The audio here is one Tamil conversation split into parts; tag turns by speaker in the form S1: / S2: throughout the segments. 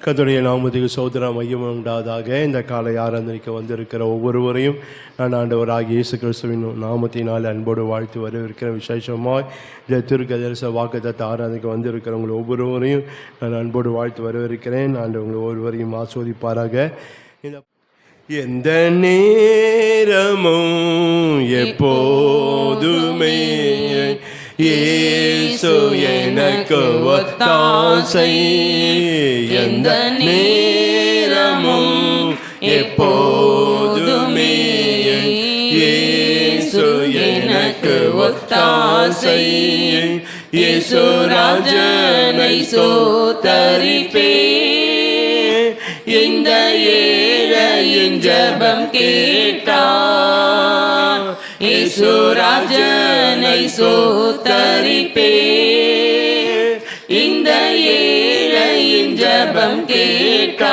S1: கர்த்தருடைய நாமத்துக்கு ஸ்தோத்திரம் மையம் உண்டாவதாக. இந்த காலை ஆராதனைக்கு வந்திருக்கிற ஒவ்வொருவரையும் நான் ஆண்டவராகிய இயேசு கிறிஸ்துவின் நாமத்தினால் அன்போடு வாழ்த்து வரவிருக்கிற விசேஷமாய் இந்த திருக்கதரிச வாக்குத்தத்த ஆராதனைக்கு வந்திருக்கிறவங்க ஒவ்வொருவரையும் நான் அன்போடு வாழ்த்து வரவிருக்கிறேன். ஆண்டவங்களை ஒவ்வொருவரையும் ஆஸ்வதிப்பாராக. எந்த நேரமும் எப்போதுமே இயேசு எனக்கு ஒத்தாசை. எந்த நேரமும் எப்போதுமே இயேசு எனக்கு ஒத்தாசை. இயேசு ராஜனை சோதரிப்பே, இந்த ஏழையின் ஜெபம் கேட்டார். இயேசு ராஜனை சோதரிப்பே, இந்த ஏழையின் ஜெபம் கேட்டார்.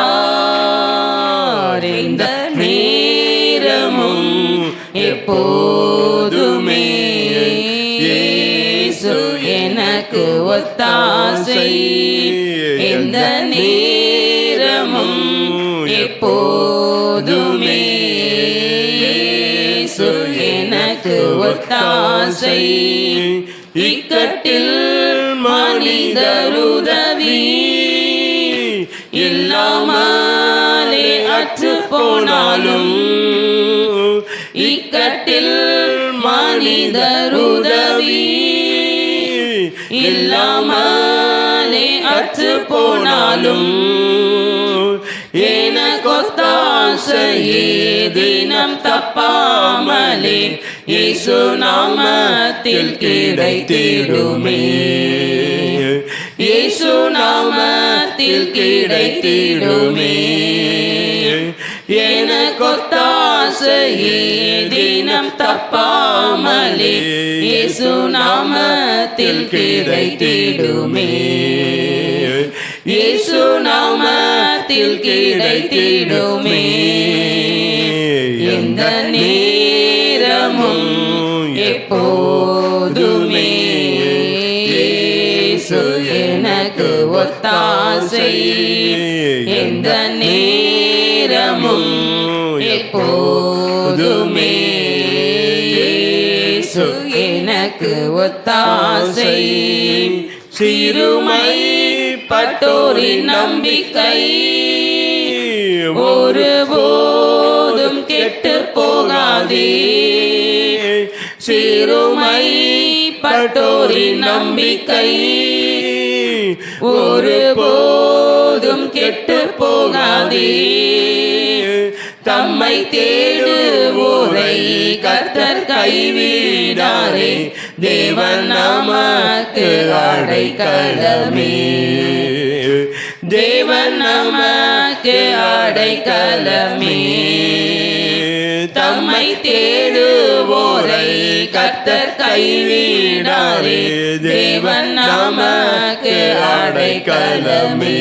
S1: இந்த நேரமும் எப்போதுமே இயேசு எனக்கு ஒத்தாசை. இந்த நேரமும் எப்போதுமே இயேசு எனக்கு ஒத்தாசை. இக்கட்டில் மனிதருதவி இல்லாமலே அற்று போனாலும், இக்கட்டில் மனிதருதவி இல்லாமலே அற்று போனாலும், எனக்கொத்தாசையே தினம் தப்பாமலே இயேசு நாமத்தில் கிடைத்திடுமே. இயேசு நாமத்தில் கிடைத்திடுமே. எனக்கொத்தாசையே தினம் தப்பாமலே இயேசு நாமத்தில் கிடைத்திடுமே. இயேசு நாமத்தில் கிடைத்திடுமே. எந்த நேரமும் எப்போதுமே இயேசு எனக்கு ஒத்தாசை. எந்த நேரமும் எப்போதுமே இயேசு எனக்கு ஒத்தாசை. சிறுமை பட்டோரின் நம்பிக்கை ஒருபோதும் கெட்டு போகாதே. சிறுமை பட்டோரின் நம்பிக்கை ஒருபோதும் கெட்டு போகாதே. தம்மை தேடுவோரை கர்த்தர் கைவிடாரே. தேவன் நமக்கு அடைக்கலமே. தேவன் நமக்கு அடைக்கலமே. தம்மை தேடுவோரை கர்த்தர் கைவிடாரே. தேவன் நமக்கு அடைக்கலமே.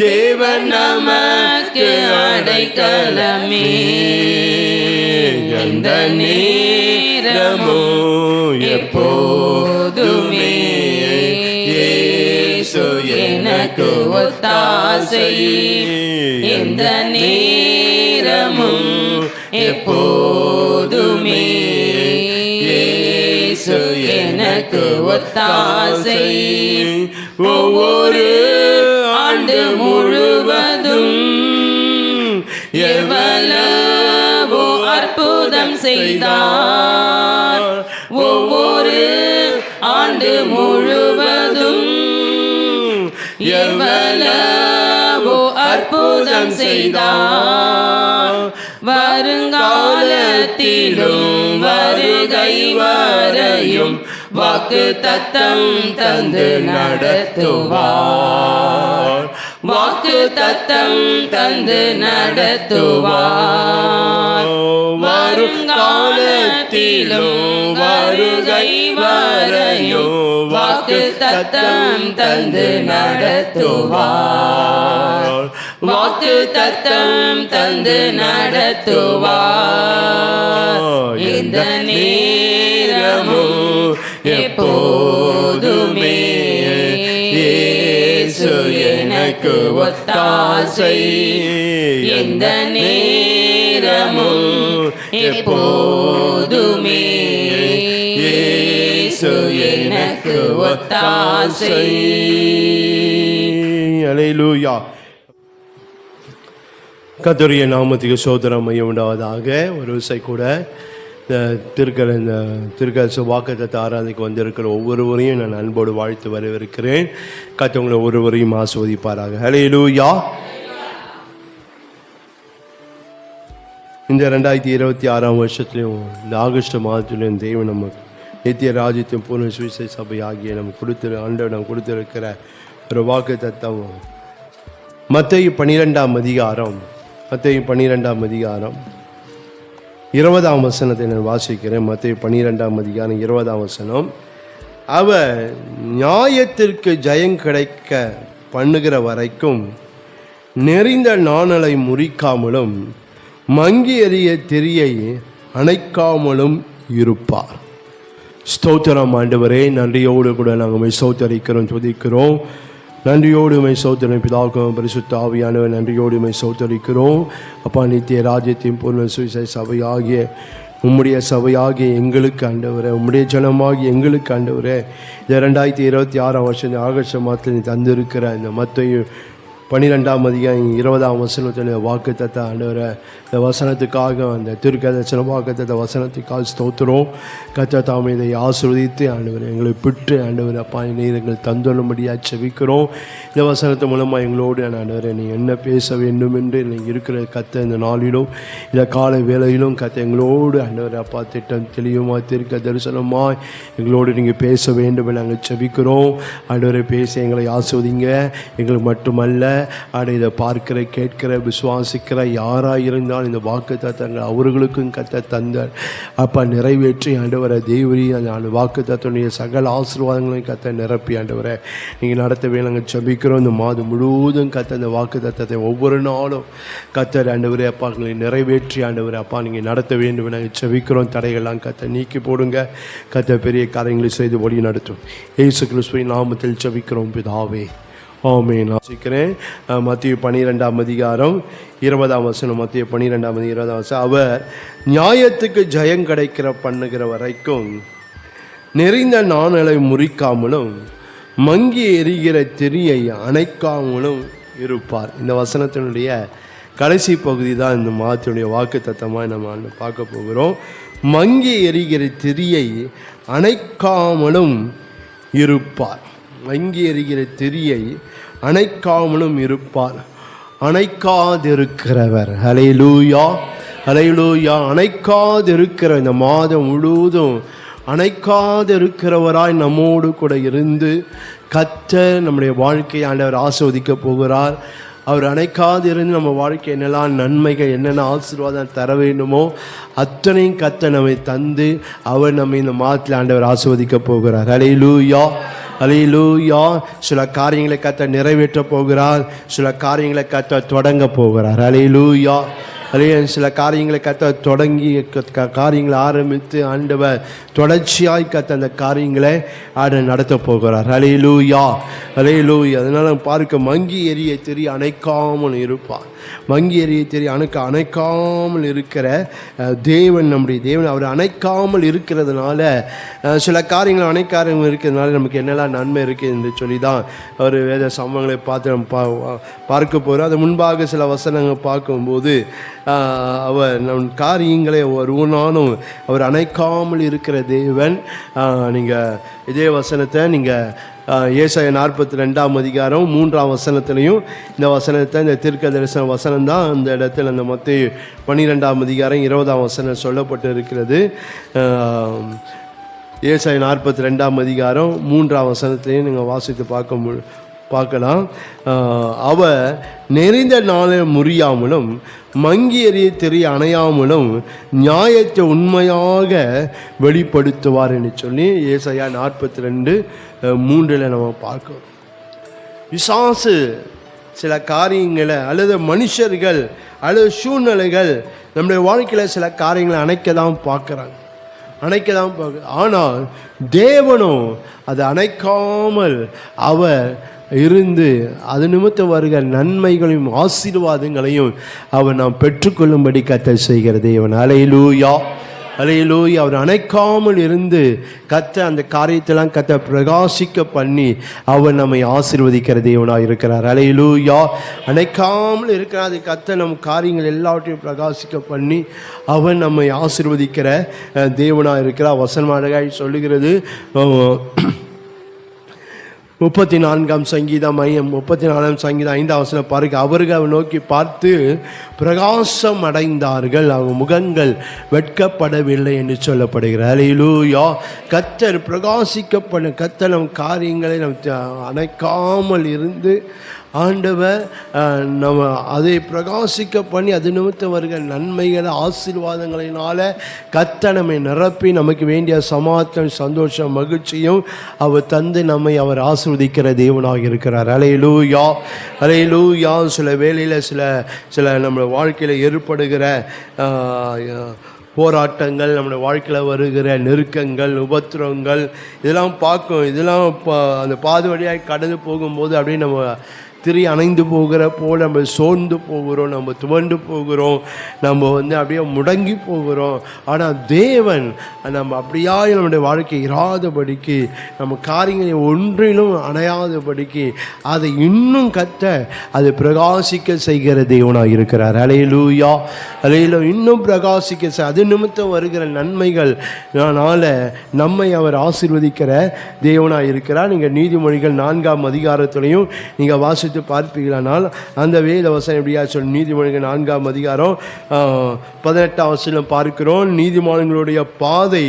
S1: தேவன் நமக்கு அடைக்கலமே. எந்த நேரமும் எப்போதுமே இயேசு எனக்கு ஒத்தாசை. எந்த நேரமும் எப்போதுமே இயேசு எனக்கு ஒத்தாசை. ஒவ்வொரு ஆண்டு முழுவதும் எவ்வளவோ அற்புதம் செய்தார். ஒவ்வொரு ஆண்டு முழுவதும் எவ்வளவோ அற்புதம் செய்தார். வருங்காலத்திலும் வருகை வரையும் வாக்கு தத்தம் தந்து நடத்துவார். வாக்கு தத்தம் தந்து நடத்துவார். வருங்காலத்திலும் வருகை வரையும் வாக்கு தத்தம் தந்து நடத்துவார். வாக்கு தத்தம் தந்து நடத்துவார். இந்த நேரமும் எப்போதுமே இயேசு
S2: எனக்கு ஒத்தாசை, எந்த நேரமும் எப்போதுமே இயேசு எனக்கு ஒத்தாசை.
S1: அல்லேலூயா. கர்த்தருடைய நாமத்துக்கு ஸ்தோத்திரம் உண்டாவதாக. ஒரு விசை கூட இந்த திருக்கதரிசன வாக்குத்தத்த ஆராதனைக்கு வந்திருக்கிற ஒவ்வொருவரையும் நான் அன்போடு வாழ்த்து வரவேற்கிறேன். கர்த்தர் உங்களை ஒவ்வொருவரையும் ஆசீர்வதிப்பாராக. அல்லேலூயா. இந்த 2026 வருஷத்துலையும் இந்த ஆகஸ்ட் மாதத்துலையும் தேவன் நமக்கு நித்திய ராஜ்யத்தின் பூர்ண சுவிசேஷ சபை ஆகிய நம்ம ஆண்டவர் கொடுத்திருக்கிற ஒரு வாக்குத்தத்தம் மத்தேயு 12ஆம் அதிகாரம் 20ஆம் வசனத்தை நான் வாசிக்கிறேன். மத்தேயு 12ஆம் அதிகாரம் 20ஆம் வசனம். அவர் நியாயத்திற்கு ஜெயம் கிடைக்க பண்ணுகிற வரைக்கும் நெறிந்த நாணலை முறிக்காமலும் மங்கி எறிய திரியை அணைக்காமலும் இருப்பார். ஸ்தோத்திரம் ஆண்டவரே. நன்றியோடு கூட நாங்கள் ஸ்தோத்தரிக்கிறோம், துதிக்கிறோம். நன்றியோடு ஸ்தோத்திரம் பிதாவுக்கும் பரிசுத்த ஆவியானவர். நன்றியோடு ஸ்தோத்தரிக்கிறோம் அப்பா. நித்திய ராஜ்யத்தின் பூர்ண சுவிசேஷ சபையாகிய உம்முடைய சபையாகிய எங்களுக்கு ஆண்டவரே, உம்முடைய ஜனமாகிய எங்களுக்கு ஆண்டவரே, இந்த 2026 வருஷம் ஆகஸ்ட் மாதத்தில் நீ தந்திருக்கிற இந்த மத்தேயு 12ஆம் அதிகாரம் 20ஆம் வசனத்தினுடைய வாக்குத்தத்த ஆண்டவரை, இந்த வசனத்துக்காக, அந்த திருக்கதரிசன வாக்குத்தத்த வசனத்துக்காக ஸ்தோத்திரம். கர்த்தர் தாமே இதை ஆசீர்வதித்து ஆண்டவர் எங்களை பிட்டு ஆண்டவர் அப்பா நீர் எங்கள் தந்துள்ளபடியாக செபிக்கிறோம். இந்த வசனத்து மூலமாக எங்களோடு ஆண்டவரை நீ என்ன பேச வேண்டும் என்று நீங்கள் இருக்கிற கர்த்தர் இந்த நாளிலும் இந்த காலை வேளையிலும் கர்த்தர் எங்களோடு ஆண்டவர் அப்பா திட்டம் தெளிவுமாக திருக்க தரிசனமாய் எங்களோடு நீங்கள் பேச வேண்டும் என்று நாங்கள் செபிக்கிறோம். ஆண்டவரை பேச எங்களை ஆசீர்வதிங்க. எங்களுக்கு மட்டுமல்ல இதை பார்க்கிற, கேட்கிற, விசுவாசிக்கிற யாராக இருந்தாலும் இந்த வாக்கு தத்தங்கள் அவர்களுக்கும் கர்த்தர் தந்தார் அப்பா நிறைவேற்றி ஆண்டவரை தேவரி அந்த வாக்கு தத்தனுடைய சகல ஆசீர்வாதங்களையும் கர்த்தர் நிரப்பி ஆண்டவரை நீங்கள் நடத்தவே நாங்கள் ஜெபிக்கிறோம். இந்த மாதம் முழுவதும் கர்த்தர் இந்த வாக்கு தத்தத்தை ஒவ்வொரு நாளும் கர்த்தர் ஆண்டவரே அப்பா நிறைவேற்றி ஆண்டவரை அப்பா நீங்கள் நடத்த வேண்டும் நாங்கள் ஜெபிக்கிறோம். தடைகள்லாம் கர்த்தர் நீக்கி போடுங்க. கர்த்தர் பெரிய காரியங்களை செய்து வழி நடத்தும். இயேசு கிறிஸ்துவின் நாமத்தில் ஜெபிக்கிறோம் பிதாவே, ஆமென். வாசிக்கிறேன். மத்தேயு 12ஆம் அதிகாரம் 20ஆம் வசனம். மத்தேயு 12ஆம் அதிகாரம் 20ஆம் வசனம். அவர் நியாயத்துக்கு ஜெயம் கிடைக்கிற பண்ணுகிற வரைக்கும் நெறிந்த நாணலை முறிக்காமலும் மங்கி எரிகிற திரியை அணைக்காமலும் இருப்பார். இந்த வசனத்தினுடைய கடைசி பகுதி தான் இந்த மாதத்தினுடைய வாக்கு தத்தமாக நம்ம பார்க்க போகிறோம். மங்கி எரிகிற திரியை அணைக்காமலும் இருப்பார். மங்கி எரிகிற திரியை அணைக்காமலும் இருப்பார். அணைக்காதிருக்கிறவர், ஹல்லேலூயா, ஹல்லேலூயா. அணைக்காதிருக்கிற இந்த மாதம் முழுவதும் அணைக்காதிருக்கிறவராய் நம்மோடு கூட இருந்து கர்த்தர் நம்முடைய வாழ்க்கையை ஆண்டவர் ஆசீர்வதிக்க போகிறார். அவர் அணைக்காது இருந்து நம்ம வாழ்க்கை என்னெல்லாம் நன்மைகள், என்னென்ன ஆசீர்வாதம் தர வேண்டுமோ அத்தனையும் கர்த்தர் நம்மை தந்து அவர் நம்மை இந்த மாதத்தில் ஆண்டவர் ஆசீர்வதிக்க போகிறார். ஹல்லேலூயா, ஹல்லேலூயா. சில காரியங்களை கர்த்தர் நிறைவேற்ற போகிறார். சில காரியங்களை கர்த்தர் தொடங்க போகிறார். ஹல்லேலூயா. சில காரியங்களை கர்த்தர் தொடங்கி காரியங்களை ஆரம்பித்து ஆண்டவர் தொடர்ச்சியாய் கர்த்தர் அந்த காரியங்களை நடத்த போகிறார். ஹல்லேலூயா, ஹல்லேலூயா. அதனால பார்க்க மங்கி எரிய தெரிய அணைக்காமல் இருப்பார். மங்கி எரிய தெரிய அணைக்காமல் இருக்கிற தேவன், நம்முடைய தேவன். அவர் அணைக்காமல் இருக்கிறதுனால சில காரியங்கள் அணைக்காரங்கள் இருக்கிறதுனால நமக்கு என்னெல்லாம் நன்மை இருக்குது என்று சொல்லி தான் அவர் வேத சம்பவங்களை பார்த்து நம்ம பார்க்க போகிறோம். அது முன்பாக சில வசனங்கள் பார்க்கும்போது அவர் நம் காரியங்களை ஒருவனாலும் அவர் அணைக்காமல் இருக்கிற தேவன். நீங்கள் இதே வசனத்தை நீங்கள் ஏசாயா 42ஆம் அதிகாரம் 3ஆம் வசனத்திலையும் இந்த வசனத்தை, இந்த தீர்க்கதரிசன வசனம் தான் அந்த இடத்துல அந்த மத்தேயு 12ஆம் அதிகாரம் 20ஆம் வசனம் சொல்லப்பட்டு இருக்கிறது. ஏசாயா 42ஆம் அதிகாரம் 3ஆம் வசனத்திலையும் நீங்கள் வாசித்து பார்க்கலாம். அவர் நெறிந்த நாளை முறியாமலும் மங்கி எறிய தெரிய அணையாமலும் நியாயத்தை உண்மையாக வெளிப்படுத்துவார் என்று சொல்லி ஏசாயா 42:3 நம்ம பார்க்கிறோம். பிசாசு சில காரியங்களை அல்லது மனுஷர்கள் அல்லது சூழ்நிலைகள் நம்முடைய வாழ்க்கையில் சில காரியங்களை அணைக்க தான் பார்க்குறாங்க. ஆனால் தேவனோ அதை அணைக்காமல் அவர் இருந்து அது நிமித்தம் வருகிற நன்மைகளையும் ஆசீர்வாதங்களையும் அவர் நாம் பெற்றுக்கொள்ளும்படி கர்த்தர் செய்கிற தேவன். அல்லேலூயா, அல்லேலூயா. அவர் அணைக்காமல் இருந்து கர்த்தர் அந்த காரியத்தெல்லாம் கர்த்தர் பிரகாசிக்க பண்ணி அவர் நம்மை ஆசீர்வதிக்கிற தேவனாக இருக்கிறார். அல்லேலூயா. அணைக்காமல் இருக்கிற அது கர்த்தர் நம் காரியங்கள் எல்லாவற்றையும் பிரகாசிக்க பண்ணி அவர் நம்மை ஆசீர்வதிக்கிற தேவனாக இருக்கிறார். வசனம் அழகாய் சொல்லுகிறது. 34ஆம் சங்கீதம் 34ஆம் சங்கீதம் 5ஆம் வசனம் பாருங்க. அவர்கள் நோக்கி பார்த்து பிரகாசம் அடைந்தார்கள், அவங்க முகங்கள் வெட்கப்படவில்லை என்று சொல்லப்படுகிறார். அல்லேலூயா. கர்த்தர் பிரகாசிக்கப்பட கர்த்தர் நம் காரியங்களை நம் அணைக்காமல் இருந்து ஆண்டவர் நம்ம அதை பிரகாசிக்க பண்ணி அது நிமித்தம் வருகிற நன்மைகளை ஆசீர்வாதங்களினால கர்த்தர் நம்மை நிரப்பி நமக்கு வேண்டிய சமாதானம், சந்தோஷம், மகிழ்ச்சியும் அவர் தந்து நம்மை அவர் ஆசீர்வதிக்கிற தேவனாக இருக்கிறார். அல்லேலூயா, அல்லேலூயா. சில வேளையில் சில நம்ம வாழ்க்கையில் ஏற்படுகிற போராட்டங்கள், நம்முடைய வாழ்க்கையில் வருகிற நெருக்கங்கள், உபத்திரவங்கள் இதெல்லாம் பார்க்கும். இதெல்லாம் அந்த பாதை வழியாக கடந்து போகும்போது அப்படியே நம்ம திரி அணைந்து போகிற போல் நம்ம சோர்ந்து போகிறோம், நம்ம துவண்டு போகிறோம், நம்ம அப்படியே முடங்கி போகிறோம். ஆனால் தேவன் நம்ம அப்படியா நம்முடைய வாழ்க்கை இராதபடிக்கு, நம்ம காரியங்களை ஒன்றிலும் அணையாதபடிக்கு அதை இன்னும் அதை பிரகாசிக்க செய்கிற தேவனாக இருக்கிறார். அல்லேலூயா, அல்லேலூயா. இன்னும் பிரகாசிக்க அது நிமித்தம் வருகிற நன்மைகள்னால நம்மை அவர் ஆசீர்வதிக்கிற தேவனாக இருக்கிறார். நீங்கள் நீதிமொழிகள் 4ஆம் அதிகாரத்திலையும் நீங்கள் வாசி பார்ப்பீர்களானால் அந்த வேத வசனம் எப்படியா சொல்லும். நீதிமொழிகள் 4ஆம் அதிகாரம் 18ஆம் வசனம் பார்க்கிறோம். நீதிமான்களுடைய பாதை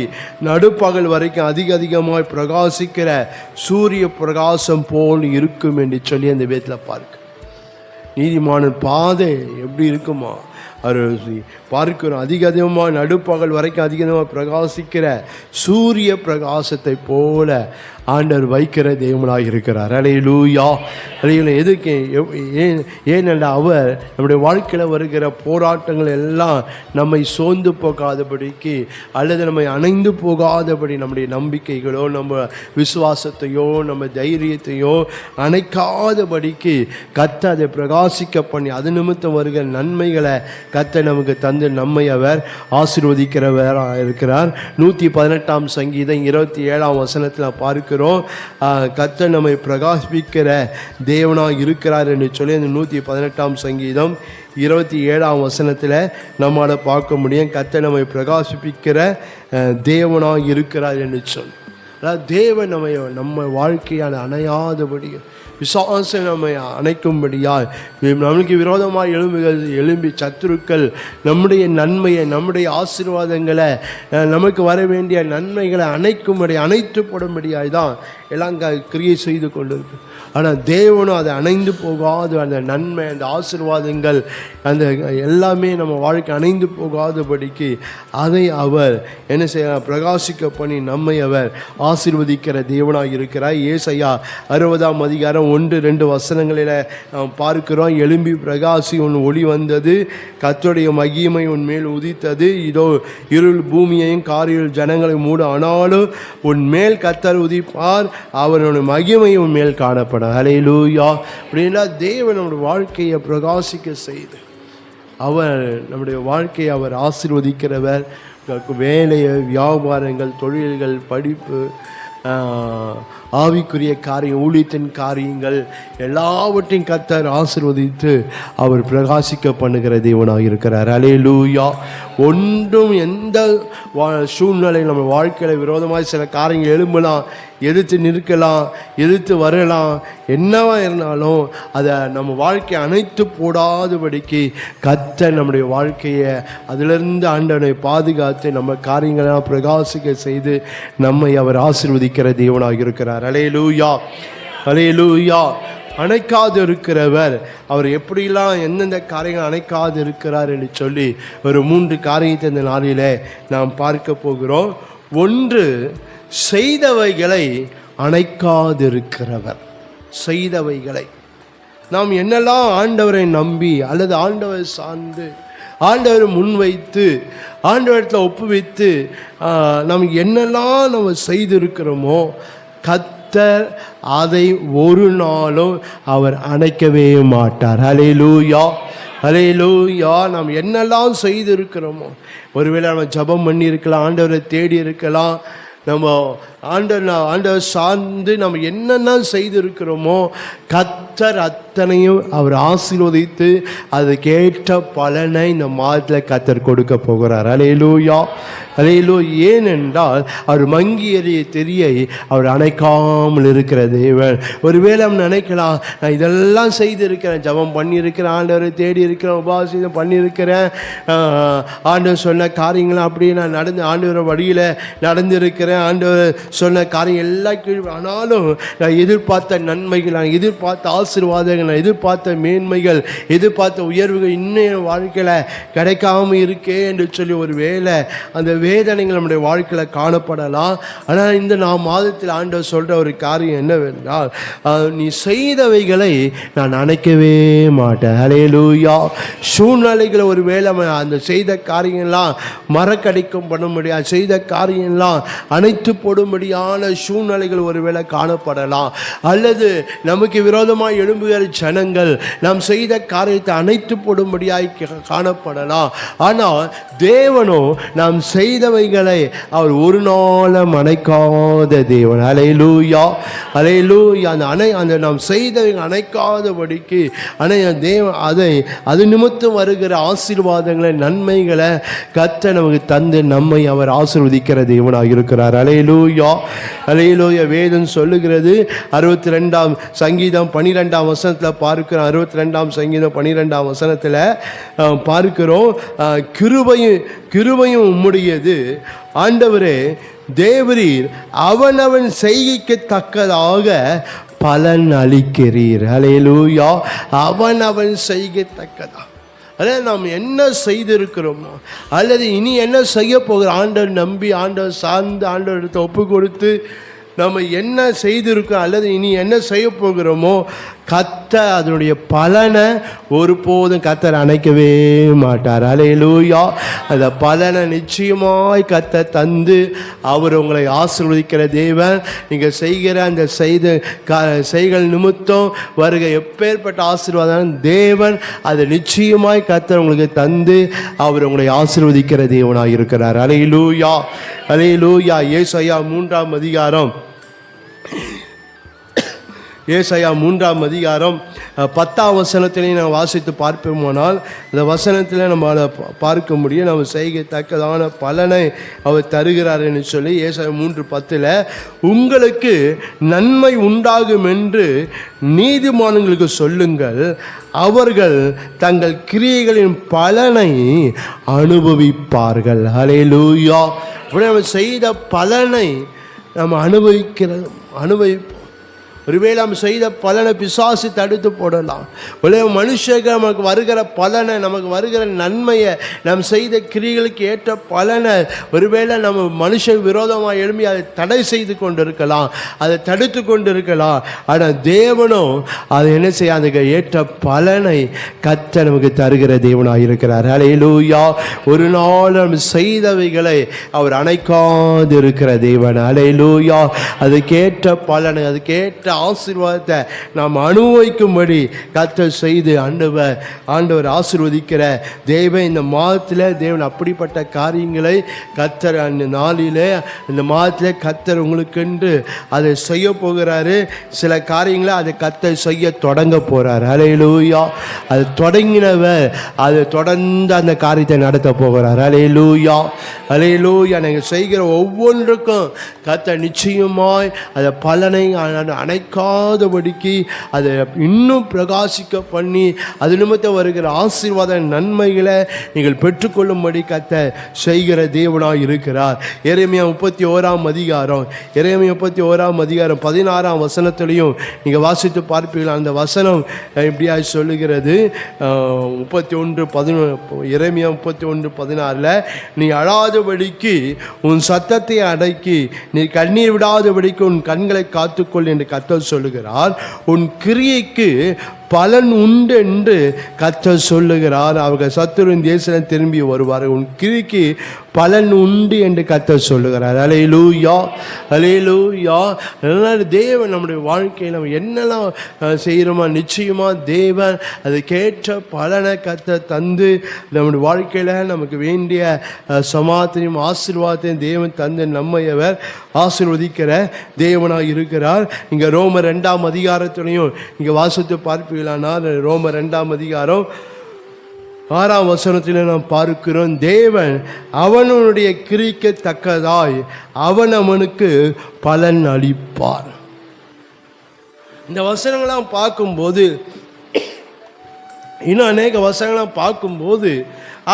S1: நடுப்பகல் வரைக்கும் அதிகமாய் பிரகாசிக்கிற சூரிய பிரகாசம் போல் இருக்கும் என்று சொல்லி அந்த வேதத்தில் பார்க்க. நீதிமான பாதை எப்படி இருக்குமா பார்க்கிறோம். அதிகமாக நடுப்பகல் வரைக்கும் அதிகமாக பிரகாசிக்கிற சூரிய பிரகாசத்தை போல ஆண்டவர் வைக்கிற தேவனாக இருக்கிறார். அல்லேலூயா, அல்லேலூயா. எதுக்கு? ஏனென்றா அவர் நம்முடைய வாழ்க்கையில் வருகிற போராட்டங்கள் எல்லாம் நம்மை சோர்ந்து போகாதபடிக்கு அல்லது நம்மை அணைந்து போகாதபடி நம்முடைய நம்பிக்கைகளோ நம்ம விசுவாசத்தையோ நம்ம தைரியத்தையோ அணைக்காதபடிக்கு கர்த்தர் அதை பிரகாசிக்க பண்ணி அது நிமித்தம் வருகிற நன்மைகளை கர்த்தர் நமக்கு தந்து நம்மை அவர் ஆசீர்வதிக்கிறவராக இருக்கிறார். 118ஆம் சங்கீதம் 27ஆம் வசனத்தில் பார்க்கிறோம். கர்த்தர் நம்மை பிரகாசிப்பிக்கிற தேவனாக இருக்கிறார் என்று சொல்லி அந்த 118ஆம் சங்கீதம் 27ஆம் வசனத்தில் நம்மளால் பார்க்க முடியும். கர்த்தர் நம்மை பிரகாசிப்பிக்கிற தேவனாக இருக்கிறார் என்று சொல்லி, அதாவது தேவன் நம்ம வாழ்க்கையான அணையாதபடி விசுவாசம் நம்மை அணைக்கும்படியால் நமக்கு விரோதமாக எழும்பி சத்துருக்கள் நம்முடைய நன்மையை, நம்முடைய ஆசீர்வாதங்களை, நமக்கு வர வேண்டிய நன்மைகளை அணைத்து போடும்படியாய் தான் எல்லாம் கிரியை செய்து கொண்டிருக்கு. ஆனால் தேவனும் அதை அணைந்து போகாது, அந்த நன்மை, அந்த ஆசீர்வாதங்கள், அந்த எல்லாமே நம்ம வாழ்க்கை அணைந்து போகாதபடிக்கு அதை அவர் என்ன செய்ய பிரகாசிக்க பண்ணி நம்மை அவர் ஆசீர்வதிக்கிற தேவனாக இருக்கிறார். ஏசாயா 60ஆம் அதிகாரம் 1-2 வசனங்களில் நாம் பார்க்கிறோம். எழும்பி பிரகாசி உன் ஒளி வந்தது, கர்த்தருடைய மகிமை உன் மேல் உதித்தது, இதோ இருள் பூமியையும் காரில் ஜனங்களை மூடும், ஆனாலும் உன் மேல் கர்த்தர் உதிப்பார், அவருடைய மகிமை உன் மேல் காணப்படும். அல்லேலூயா. அப்படின்னா தேவன் நம்முடைய வாழ்க்கையை பிரகாசிக்க செய்து அவர் நம்முடைய வாழ்க்கையை அவர் ஆசீர்வதிக்கிறவர். வேலையை, வியாபாரங்கள், தொழில்கள், படிப்பு, ஆவிக்குரிய காரியம், ஊழியத்தின் காரியங்கள் எல்லாவற்றையும் கர்த்தர் ஆசீர்வதித்து அவர் பிரகாசிக்க பண்ணுகிற தேவனாக இருக்கிறார். அல்லேலூயா. ஒன்றும் எந்த சூழ்நிலையில் நம்ம வாழ்க்கையில் விரோதமாக சில காரியங்கள் எழும்பலாம், எதிர்த்து நிற்கலாம், எதிர்த்து வரலாம், என்னவா இருந்தாலும் அதை நம்ம வாழ்க்கையை அணைத்து போடாதபடிக்கு கர்த்தர் நம்முடைய வாழ்க்கையை அதிலிருந்து ஆண்டவனை பாதுகாத்து நம்ம காரியங்களெல்லாம் பிரகாசிக்க செய்து நம்மை அவர் ஆசீர்வதிக்கிற தேவனாக இருக்கிறார். அல்லேலூயா, அல்லேலூயா. அணைக்காது இருக்கிறவர் அவர் எப்படிலாம் எந்தெந்த காரியங்கள் அணைக்காது இருக்கிறார் என்று சொல்லி ஒரு 3 காரியத்தை இந்த நாளில் நாம் பார்க்க போகிறோம். ஒன்று, செய்தவைகளை அணைக்காதிருக்கிறவர். செய்தவைகளை நாம் என்னெல்லாம் ஆண்டவரை நம்பி அல்லது ஆண்டவரை சார்ந்து ஆண்டவரை முன்வைத்து ஆண்டவரத்தில் ஒப்புவித்து நாம் என்னெல்லாம் நம்ம செய்திருக்கிறோமோ கர்த்தர் கர்த்தர் அதை ஒரு நாளும் அவர் அணைக்கவே மாட்டார். ஹல்லேலூயா, ஹல்லேலூயா. நாம் என்னெல்லாம் செய்திருக்கிறோமோ, ஒருவேளை நம்ம ஜெபம் பண்ணி இருக்கலாம், ஆண்டவரை தேடி இருக்கலாம், நம்ம ஆண்டவர் சார்ந்து நம்ம என்னென்ன செய்திருக்கிறோமோ கர்த்தர் அத்தனையும் அவர் ஆசீர்வதித்து அதுக்கேற்ற பலனை இந்த மாதத்தில் கர்த்தர் கொடுக்க போகிறார். ஹல்லேலூயா, ஹல்லேலூயா. ஏனென்றால் அவர் மங்கி எறிய திரியை அவர் அணைக்காமல் இருக்கிற தேவன். ஒருவேளை நம்ம நினைக்கலாம், நான் இதெல்லாம் செய்திருக்கிறேன், ஜெபம் பண்ணியிருக்கிறேன், ஆண்டவரை தேடி இருக்கிறேன், உபவாசம் பண்ணியிருக்கிறேன், ஆண்டவர் சொன்ன காரியங்களாம் அப்படியே நான் ஆண்டவர் வழியில் நடந்திருக்கிறேன், ஆண்டவர் சொன்ன காரியம் எல்லாம் கீழ், ஆனாலும் நான் எதிர்பார்த்த நன்மைகள், நான் எதிர்பார்த்த ஆசீர்வாதங்கள், நான் எதிர்பார்த்த மேன்மைகள், எதிர்பார்த்த உயர்வுகள் இன்னும் வாழ்க்கையில் கிடைக்காம இருக்கே என்று சொல்லி ஒரு வேளை அந்த வேதனைகள் நம்முடைய வாழ்க்கையில் காணப்படலாம். ஆனால் இந்த மாதத்தில் ஆண்டவர் சொல்கிற ஒரு காரியம் என்னவென்றால், நீ செய்தவைகளை நான் அணைக்கவே மாட்டேன். ஹல்லேலூயா. சூழ்நிலைகளை ஒரு வேளை அந்த செய்த காரியங்கள்லாம் மறக்கடிக்கும் பண்ண முடியாது, செய்த காரியம்லாம் அணைத்து போடும்படியான சூழ்நிலைகள் ஒருவேளை காணப்படலாம். அல்லது நமக்கு விரோதமாக எழும்புகிற ஜனங்கள் நாம் செய்த காரியத்தை அணைத்து போடும்படியாய் காணப்படலாம். ஆனால் தேவனோ நாம் செய்தவைகளை அவர் ஒரு நாளும் அணைக்காத தேவன். ஹல்லேலூயா, ஹல்லேலூயா. அந்த நாம் செய்தவைகள் அணைக்காதபடிக்கு தேவன் அது நிமித்தம் வருகிற ஆசீர்வாதங்களை, நன்மைகளை கர்த்தர் நமக்கு தந்து நம்மை அவர் ஆசீர்வதிக்கிற தேவனாக இருக்கிறார். ஹல்லேலூயா, ஹல்லேலூயா. வேதம் சொல்லுகிறது 62ஆம் சங்கீதம் 12ஆம் வசனத்தில் பார்க்கிறோம். 62ஆம் சங்கீதம் 12ஆம் வசனத்தில் பார்க்கிறோம், கிருபையும் உம்முடையது ஆண்டவரே, தேவரீர் அவனவன் செய்கைக்கு தக்கதாக பலன் அளிக்கிறீர். ஹல்லேலூயா. அவன் செய்யத்தக்கதாக, அதாவது நாம் என்ன செய்திருக்கிறோமோ அல்லது இனி என்ன செய்ய போகிற ஆண்டவர் நம்பி, ஆண்டவர் சார்ந்து, ஆண்டவர்கிட்ட ஒப்பு கொடுத்து நம்ம என்ன செய்திருக்கோம் அல்லது இனி என்ன செய்ய போகிறோமோ கர்த்தர் அதனுடைய பலனை ஒருபோதும் கர்த்தர் அணைக்கவே மாட்டார். ஹல்லேலூயா. அந்த பலனை நிச்சயமாய் கர்த்தர் தந்து அவர் உங்களை ஆசீர்வதிக்கிற தேவன். நீங்கள் செய்கிற அந்த செய்கள் நிமித்தம் வருக எப்பேற்பட்ட ஆசீர்வாதம் தேவன் அதை நிச்சயமாய் கர்த்தர் உங்களுக்கு தந்து அவர் உங்களை ஆசீர்வதிக்கிற தேவனாக இருக்கிறார். ஹல்லேலூயா, ஹல்லேலூயா. ஏசாயா 3ஆம் அதிகாரம், ஏசாயா 3ஆம் அதிகாரம் 10ஆம் வசனத்திலையும் நான் வாசித்து பார்ப்போமானால் அந்த வசனத்தில் நம்ம அதை பார்க்க முடியும். நம்ம செய்யத்தக்கதான பலனை அவர் தருகிறார் என்று சொல்லி ஏசாயா 3:10 உங்களுக்கு நன்மை உண்டாகும் என்று நீதிமான்களுக்கு சொல்லுங்கள், அவர்கள் தங்கள் கிரியைகளின் பலனை அனுபவிப்பார்கள். ஹல்லேலூயா. அப்படி நம்ம செய்த பலனை நம்ம அனுபவிப்போம். ஒருவேளை நம்ம செய்த பலனை பிசாசு தடுத்து போடலாம். ஒரே மனுஷங்க நமக்கு வருகிற பலனை, நமக்கு வருகிற நன்மையை, நாம் செய்த கிரியைகளுக்கு ஏற்ற பலனை ஒருவேளை நம்ம மனுஷன் விரோதமாக எழுப்பி அதை தடை செய்து கொண்டு இருக்கலாம், அதை தடுத்து கொண்டு இருக்கலாம். ஆனால் தேவனும் அதை என்ன செய்ய, அதுக்கு ஏற்ற பலனை கர்த்தர் நமக்கு தருகிற தேவனாக இருக்கிறார். ஹல்லேலூயா. ஒரு நாள் நம்ம செய்தவைகளை அவர் அணைக்காது இருக்கிற தேவன். ஹல்லேலூயா. அதுக்கேற்ற பலனை, அதுக்கேற்ற ஆசீர்வாதத்தை நாம் அனுபவிக்கும்படி கர்த்தர் செய்து ஆண்டவர் ஆசீர்வதிக்கிற தேவன். இந்த மாதத்தில் தேவன் அப்படிப்பட்ட காரியங்களை கர்த்தர் அந்த நாளிலே, இந்த மாதத்தில் கர்த்தர் உங்களுக்கென்று அதை செய்ய போகிறாரு. சில காரியங்களை அதை கர்த்தர் செய்ய தொடங்க போகிறார். ஹல்லேலூயா. அது தொடங்கினவர் அதை தொடர்ந்து அந்த காரியத்தை நடத்த போகிறார். ஹல்லேலூயா, ஹல்லேலூயா. நீங்கள் செய்கிற ஒவ்வொன்றுக்கும் கர்த்தர் நிச்சயமாய் அதை பலனை அணைக்காதபடிக்கு அதை இன்னும் பிரகாசிக்க பண்ணி அது நிமித்தம் வருகிற ஆசீர்வாத நன்மைகளை நீங்கள் பெற்றுக்கொள்ளும்படி கர்த்தர் செய்கிற தேவனாய் இருக்கிறார். எரேமியா 31ஆம் அதிகாரம், எரேமியா 31ஆம் அதிகாரம் 16ஆம் வசனத்திலையும் நீங்கள் வாசித்து பார்ப்பீர்கள். அந்த வசனம் இப்படியா சொல்லுகிறது, 31:11, எரேமியா 31:16, நீ அழாதபடிக்கு உன் சத்தத்தை அடக்கி நீ கண்ணீர் விடாதபடிக்கு உன் கண்களை காத்துக்கொள் என்று கர்த்தர் சொல்லுகிறார். உன் கிரியைக்கு பலன் உண்டு என்று கர்த்தர் சொல்லுகிறார். அவர்கள் சத்துருவின் தேசம் திரும்பி வருவார்கள். உன் கிரிக்கு பலன் உண்டு என்று கர்த்தர் சொல்லுகிறார். அல்லேலூயா, அல்லேலூயா. அதனால் தேவன் நம்முடைய வாழ்க்கையில் நம்ம என்னெல்லாம் செய்கிறோமோ நிச்சயமாக தேவன் அதுக்கேற்ற பலனை கர்த்தர் தந்து நம்முடைய வாழ்க்கையில் நமக்கு வேண்டிய சமாதானம் ஆசீர்வாதத்தையும் தேவன் தந்து நம்மையவர் ஆசீர்வதிக்கிற தேவனாக இருக்கிறார். இங்கே ரோமர் 2ஆம் அதிகாரத்திலையும் இங்கே வாசித்து பார்ப்பீங்களானால் ரோமர் 2ஆம் அதிகாரம் 6ஆம் வசனத்தில் நாம் பார்க்கிறோம், தேவன் அவனுடைய கிரிக்கு தக்கதாய் அவனுக்கு பலன் அளிப்பார். இந்த வசனங்களாம் பார்க்கும்போது இன்னும் அநேக வசனங்களாம் பார்க்கும்போது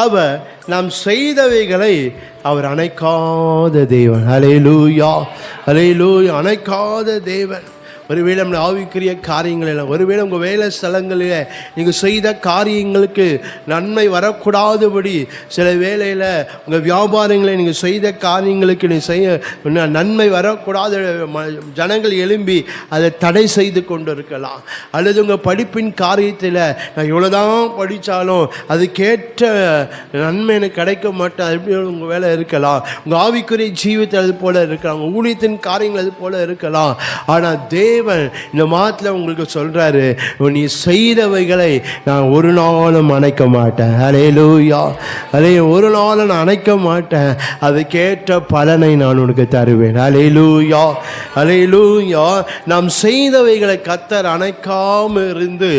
S1: அவர் நாம் செய்தவைகளை அவர் அணைக்காத தேவன். அல்லேலூயா, அல்லேலூயா. அணைக்காத தேவன். ஒருவேளை நம்முடைய ஆவிக்குரிய காரியங்களில், ஒருவேளை உங்கள் வேலை ஸ்தலங்களில் நீங்கள் செய்த காரியங்களுக்கு நன்மை வரக்கூடாதபடி சில வேளையில் உங்கள் வியாபாரங்களை நீங்கள் செய்த காரியங்களுக்கு நீங்கள் செய்ய நன்மை வரக்கூடாத ஜனங்கள் எழும்பி அதை தடை செய்து கொண்டு இருக்கலாம். அல்லது உங்கள் படிப்பின் காரியத்தில் நான் இவ்வளோதான் படித்தாலும் அதுக்கேற்ற நன்மை எனக்கு கிடைக்க மாட்டேன், அது உங்கள் வேலை இருக்கலாம். உங்கள் ஆவிக்குரிய ஜீவிதத்தில் அது போல் இருக்கலாம், உங்கள் ஊழியத்தின் காரியங்கள் அது போல் இருக்கலாம். ஆனால் தேவன் இந்த மாதத்தில் உங்களுக்கு சொல்றாரு, நீ செய்தவைகளை நான் ஒரு நாளும் அணைக்க மாட்டேன். அல்லேலூயா, அதை ஒரு நாளும் நான் அணைக்க மாட்டேன், அதுக்கேற்ற பலனை நான் உனக்கு தருவேன். அல்லேலூயா, அல்லேலூயா. நாம் செய்தவைகளை கர்த்தர் அணைக்காம இருந்து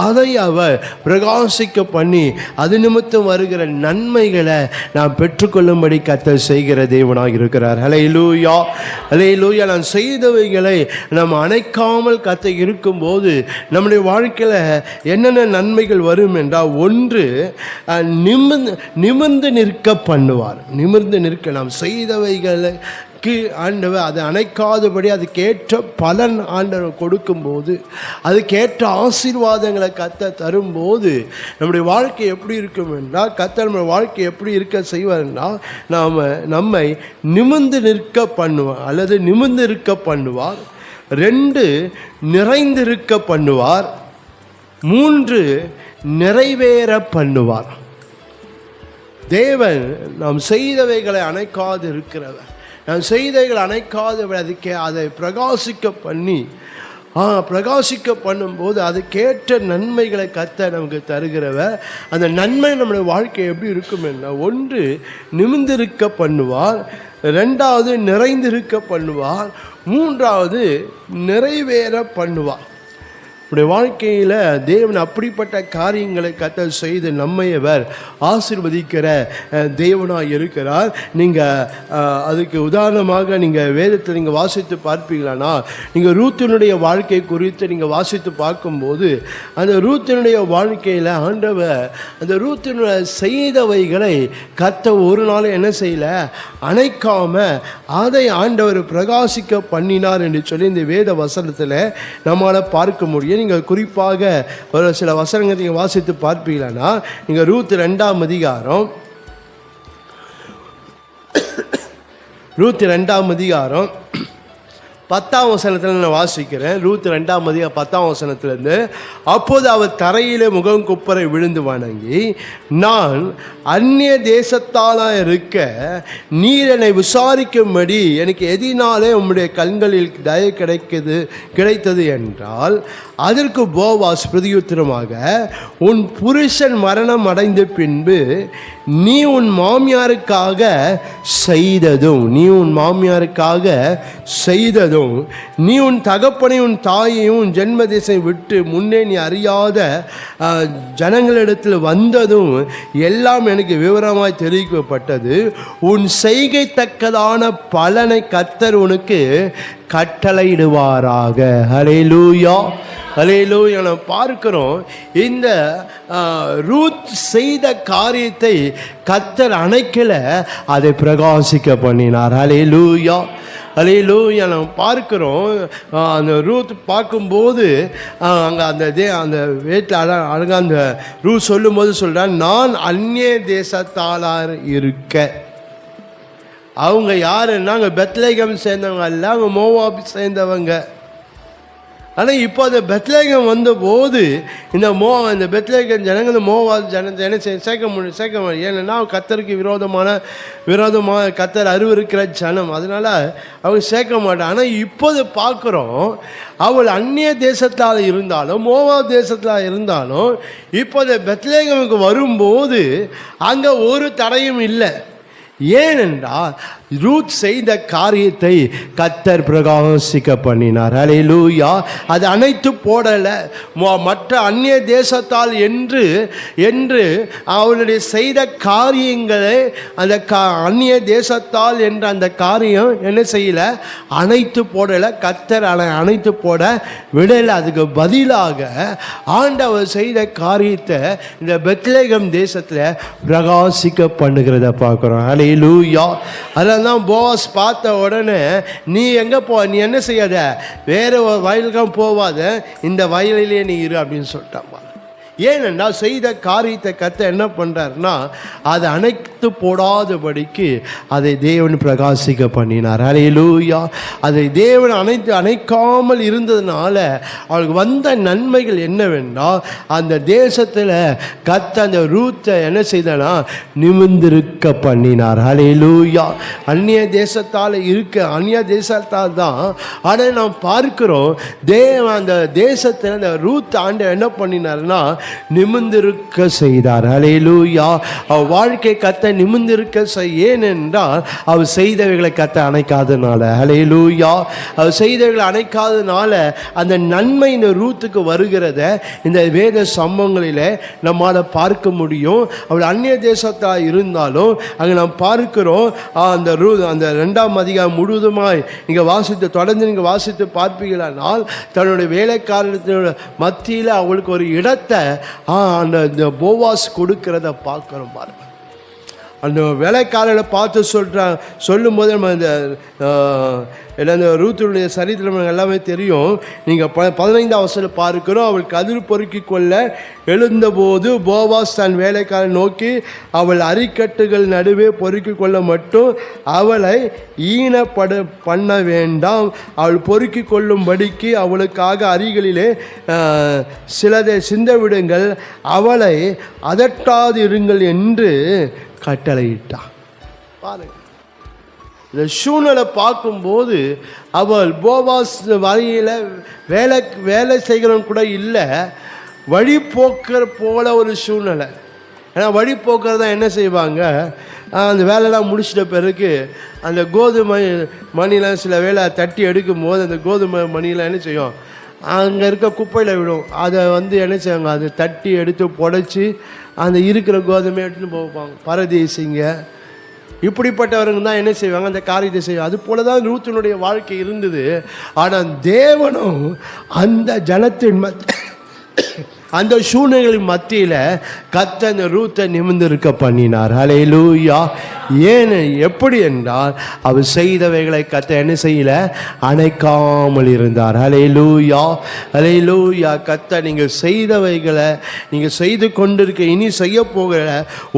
S1: அதை அவர் பிரகாசிக்க பண்ணி அது நிமித்தம் வருகிற நன்மைகளை நாம் பெற்றுக்கொள்ளும்படி கர்த்தர் செய்கிற தேவனாக இருக்கிறார். அல்லேலூயா, அல்லேலூயா. நாம் செய்தவைகளை நாம் அணைக்காமல் கர்த்தர் இருக்கும்போது நம்முடைய வாழ்க்கையில் என்னென்ன நன்மைகள் வரும் என்றால், ஒன்று நிமிர்ந்து நிற்க பண்ணுவார். நிமிர்ந்து நிற்க நாம் செய்தவைகளுக்கு ஆண்டவர் அதை அணைக்காதபடி அதுக்கேற்ற பலன் ஆண்டவர் கொடுக்கும்போது, அதுக்கேற்ற ஆசீர்வாதங்களை கர்த்தர் தரும்போது நம்முடைய வாழ்க்கை எப்படி இருக்கும் என்றால், கர்த்தர் நம்முடைய வாழ்க்கை எப்படி இருக்க செய்வார் என்றால், நம்மை நிமிர்ந்து நிற்க பண்ணுவார் அல்லது நிமிர்ந்து இருக்க பண்ணுவார். 2 நிறைந்திருக்க பண்ணுவார். 3 நிறைவேற பண்ணுவார். தேவன் நாம் செய்தவைகளை அணைக்காது இருக்கிறவர். நாம் செய்தவைகளை அணைக்காதவர் அதுக்கே அதை பிரகாசிக்க பண்ணி பிரகாசிக்க பண்ணும்போது அதுக்கேற்ற நன்மைகளை கர்த்தர் நமக்கு தருகிறவர். அந்த நன்மை நம்முடைய வாழ்க்கை எப்படி இருக்கும் என்ன, 1 நிமிர்ந்திருக்க பண்ணுவார், 2வது நிறைந்திருக்க பண்ணுவார், 3வது நிறைவேற பண்ணுவார். நம்முடைய வாழ்க்கையில் தேவன் அப்படிப்பட்ட காரியங்களை கர்த்தர் செய்து நம்மையவர் ஆசீர்வதிக்கிற தேவனாக இருக்கிறார். நீங்கள் அதுக்கு உதாரணமாக நீங்கள் வேதத்தில் நீங்கள் வாசித்து பார்ப்பீங்களானா, நீங்கள் ரூத்தினுடைய வாழ்க்கை குறித்து நீங்கள் வாசித்து பார்க்கும்போது அந்த ரூத்தினுடைய வாழ்க்கையில் ஆண்டவர் அந்த ரூத்தினுடைய செய்தவைகளை கர்த்தர் ஒரு நாள் என்ன செய்யலை, அணைக்காம அதை ஆண்டவர் பிரகாசிக்க பண்ணினார் என்று சொல்லி இந்த வேத வசனத்தில் நம்மளால் பார்க்க முடியும். நீங்கள் குறிப்பாக ஒரு சில வசனங்களை நீங்கள் வாசித்து பார்ப்பீங்களா, நீங்கள் ரூத் 2ஆம் அதிகாரம் 10ஆம் வசனத்தில் நான் வாசிக்கிறேன். ரூத் 2ஆம் அதிகாரம் 10ஆம் வசனத்திலிருந்து, அப்போது அவர் தரையிலே முகம் குப்பரை விழுந்து வணங்கி, நான் அந்நிய தேசத்தாலாக இருக்க நீர் என்னை விசாரிக்கும்படி எனக்கு எதினாலே உம்முடைய கண்களில் தயை கிடைத்தது என்றால், அதற்கு போவாஸ் பிரதியுத்தரமாக, உன் புருஷன் மரணம் அடைந்த பின்பு நீ உன் மாமியாருக்காக செய்ததும் நீ உன் தகப்பனையும் உன் தாயையும் உன் ஜென்மதேசம் விட்டு முன்னே நீ அறியாத ஜனங்களிடத்தில் வந்ததும் எல்லாம் எனக்கு விவரமாய் தெரிவிக்கப்பட்டது. உன் செய்கை தக்கதான பலனை கர்த்தர் உனக்கு கட்டளையிடுவாராக. ஹல்லேலூயா, ஹல்லேலூயா. நாம் பார்க்கிறோம், இந்த ரூத் செய்த காரியத்தை கர்த்தர் அணைக்கல, அதை பிரகாசிக்க பண்ணினார். ஹல்லேலூயா, ஹல்லேலூயா. நாம் பார்க்கிறோம், அந்த ரூத் பார்க்கும்போது அங்கே அந்த வீட்டில் அழகாக அந்த ரூத் சொல்லும்போது சொல்கிறான், நான் அந்நிய தேசத்தாளார் இருக்க. அவங்க யாருன்னா, அங்கே பெத்லெகேம் சேர்ந்தவங்க அல்ல, அவங்க மோவாப் சேர்ந்தவங்க. ஆனால் இப்போ அந்த பெத்லேகம் வந்தபோது இந்த பெத்லேகம் ஜனங்கள் இந்த மோவாப் ஜனத்தை என்ன சேர்க்க முடியும். ஏன்னா கர்த்தருக்கு விரோதமான கர்த்தர் அருவருக்கிற ஜனம், அதனால் அவங்க சேர்க்க மாட்டாங்க. ஆனால் இப்போது பார்க்குறோம், அவள் அந்நிய தேசத்தால் இருந்தாலும் மோவாப் தேசத்தில் இருந்தாலும் இப்போது பெத்லேகமுக்கு வரும்போது அங்கே ஒரு தடையும் இல்லை. ஏனென்றால் ரூத் செய்த காரியத்தை கர்த்தர் பிரகாசிக்க பண்ணினார். ஹல்லேலூயா. அது அணைத்து போடலை. மற்ற அந்நிய தேசத்தால் என்று அவளுடைய செய்த காரியங்களை அந்த அந்நிய தேசத்தால் என்ற அந்த காரியம் என்ன செய்யலை, அணைத்து போடலை. கர்த்தர் அணைத்து போட விடலை. அதுக்கு பதிலாக ஆண்டவர் செய்த காரியத்தை இந்த பெத்லேகம் தேசத்தில் பிரகாசிக்க பண்ணுகிறத பார்க்குறோம். ஹல்லேலூயா. அதில் தான் போவாஸ் பார்த்த உடனே, நீ எங்கே நீ என்ன செய்யாத, வேறு வயலுக்கும் போவாத, இந்த வயலிலே நீ இரு அப்படின்னு சொல்லிட்டான். ஏனென்றால் செய்த காரியத்தை கர்த்தர் என்ன பண்ணுறாருன்னா, அதை அணைத்து போடாதபடிக்கு அதை தேவன் பிரகாசிக்க பண்ணினார். ஹல்லேலூயா. அதை தேவன் அணைக்காமல் இருந்ததுனால அவளுக்கு வந்த நன்மைகள் என்னவென்றால், அந்த தேசத்தில் கர்த்தர் அந்த ரூத்தை என்ன செய்தனா, நிமிர்ந்திருக்க பண்ணினார். ஹல்லேலூயா. அந்நிய தேசத்தால் தான். ஆனால் நாம் பார்க்கிறோம், அந்த தேசத்தில் அந்த ரூத் ஆண்டவர் என்ன பண்ணினார்னா, நிமிர்ந்திருக்க செய்தார். ஹல்லேலூயா. அவள் வாழ்க்கை கர்த்தர் நிமிர்ந்திருக்க ஏனென்றால் அவள் செய்தவைகளை கர்த்தர் அணைக்காதனால. ஹல்லேலூயா. அவள் செய்தவைகளை அணைக்காதனால அந்த நன்மை இந்த ரூத்துக்கு வருகிறத இந்த வேத சம்பவங்களில் நம்மால் பார்க்க முடியும். அவள் அந்நிய தேசத்தாக இருந்தாலும் அங்கே நாம் பார்க்கிறோம், அந்த 2ஆம் அதிகாரம் முழுவதுமாய் நீங்கள் தொடர்ந்து நீங்கள் வாசித்து பார்ப்பீங்களானால், தன்னுடைய வேலைக்காரத்தினுடைய மத்தியில் அவளுக்கு ஒரு இடத்தை அந்த போவாஸ் கொடுக்கிறத பார்க்குறோம். பாருங்க, அந்த வேலைக்காரர்களை பார்த்து சொல்லும்போது நம்ம இந்த ரூத்துடைய சரித்திரம் எல்லாமே தெரியும். நீங்கள் 15ஆம் வசனம் பார்க்கிறோம். அவள் கதிர் பொறுக்கி கொள்ள எழுந்தபோது போவாஸ் தன் வேலைக்காரன் நோக்கி, அவள் அரிக்கட்டுகள் நடுவே பொறுக்கி கொள்ள மட்டும் அவளை பண்ண வேண்டாம். அவள் பொறுக்கி கொள்ளும்படிக்கு அவளுக்காக அரிகளிலே சிலதை சிந்த விடுங்கள், அவளை அதட்டாது இருங்கள் என்று கட்டளையிட்டான். பாருங்க, இந்த சூழ்நிலை பார்க்கும்போது அவள் போவாஸ் வழியில் வேலை செய்கிறவன் கூட இல்லை, வழிபோக்கர் போல ஒரு சூழ்நிலை. ஏன்னா வழிபோக்கர் தான் என்ன செய்வாங்க, அந்த வேலையெல்லாம் முடிச்சிட்ட பிறகு அந்த கோதுமை மணிலாம் சில வேலை தட்டி எடுக்கும் போது அந்த கோதுமை மணிலாம் என்ன செய்யும், அங்கே இருக்க குப்பையில் விடும். அதை என்ன செய்வாங்க, அதை தட்டி எடுத்து புடைச்சி அந்த இருக்கிற கோதுமை எடுத்துன்னு போவாங்க. பரதேசிங்க இப்படிப்பட்டவருங்க தான் என்ன செய்வாங்க, அந்த காரியத்தை செய்வாங்க. அது போல தான் ரூத்தினுடைய வாழ்க்கை இருந்தது. ஆனால் தேவனும் அந்த ஜனத்தின் அந்த சூழ்நிலைகளின் மத்தியில் கர்த்தர் அந்த ரூத்தை நிமிர்ந்திருக்க பண்ணினார். ஹல்லேலூயா. ஏன் எப்படி என்றால் அவர் செய்தவைகளை கர்த்தர் என்ன செய்யல, அணைக்காமல் இருந்தார். ஹல்லேலூயா. ஹல்லேலூயா. கர்த்தர் நீங்கள் செய்தவைகளை நீங்கள் செய்து கொண்டிருக்க இனி செய்ய போகிற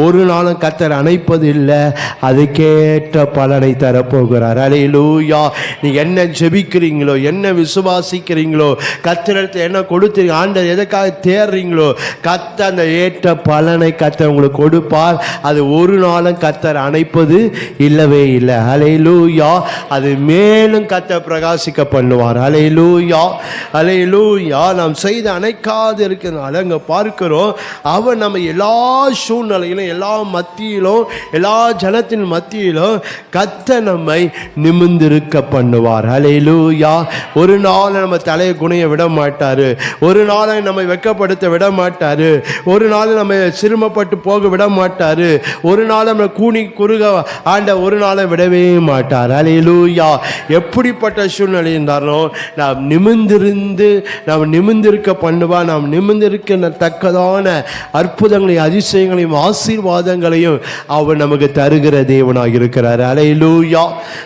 S1: ஒரு நாளும் கர்த்தர் அணைப்பதில்லை, அதுக்கேற்ற பலனை தரப்போகிறார். ஹல்லேலூயா. நீங்கள் என்ன ஜெபிக்கிறீங்களோ, என்ன விசுவாசிக்கிறீங்களோ, கர்த்தரிடத்தில் என்ன கொடுத்துறீங்க, ஆண்டவர் எதற்காக தேடுறீங்களோ, கர்த்தர் அந்த ஏற்ற பலனை கர்த்தர் உங்களுக்கு கொடுப்பார். அது ஒரு நாளும் கர்த்தர் அணைப்பது இல்லவே இல்லை. ஹல்லேலூயா. அது மேலும் கர்த்தர் பிரகாசிக்க பண்ணுவார். ஹல்லேலூயா. ஹல்லேலூயா. நாம் செய்து அணைக்காது இருக்கிறதுனால அங்கே பார்க்கிறோம், அவன் நம்ம எல்லா சூழ்நிலையிலும் எல்லா மத்தியிலும் எல்லா ஜனத்தின் மத்தியிலும் கர்த்தர் நம்மை நிமிர்ந்திருக்க பண்ணுவார். ஹல்லேலூயா. ஒரு நாள் நம்ம தலையை குனிய விட மாட்டார், ஒரு நாளை நம்மை வெட்கப்படுத்த விட மாட்டார், ஒரு நாள் நம்ம சிரமப்பட்டு போக விட மாட்டார், ஒரு நாள் நம்ம கூனி குறுக ஆண்ட ஒரு நாளை விடவே மாட்டார். ஹல்லேலூயா. எப்படிப்பட்ட சூழ்நிலை இருந்தாலும் நாம் நிமிர்ந்திருக்க பண்ணுவா. நாம் நிமிர்ந்திருக்க தக்கதான அற்புதங்களையும் அதிசயங்களையும் ஆசீர்வாதங்களையும் அவர் நமக்கு தருகிற தேவனாக இருக்கிறார். ஹல்லேலூயா.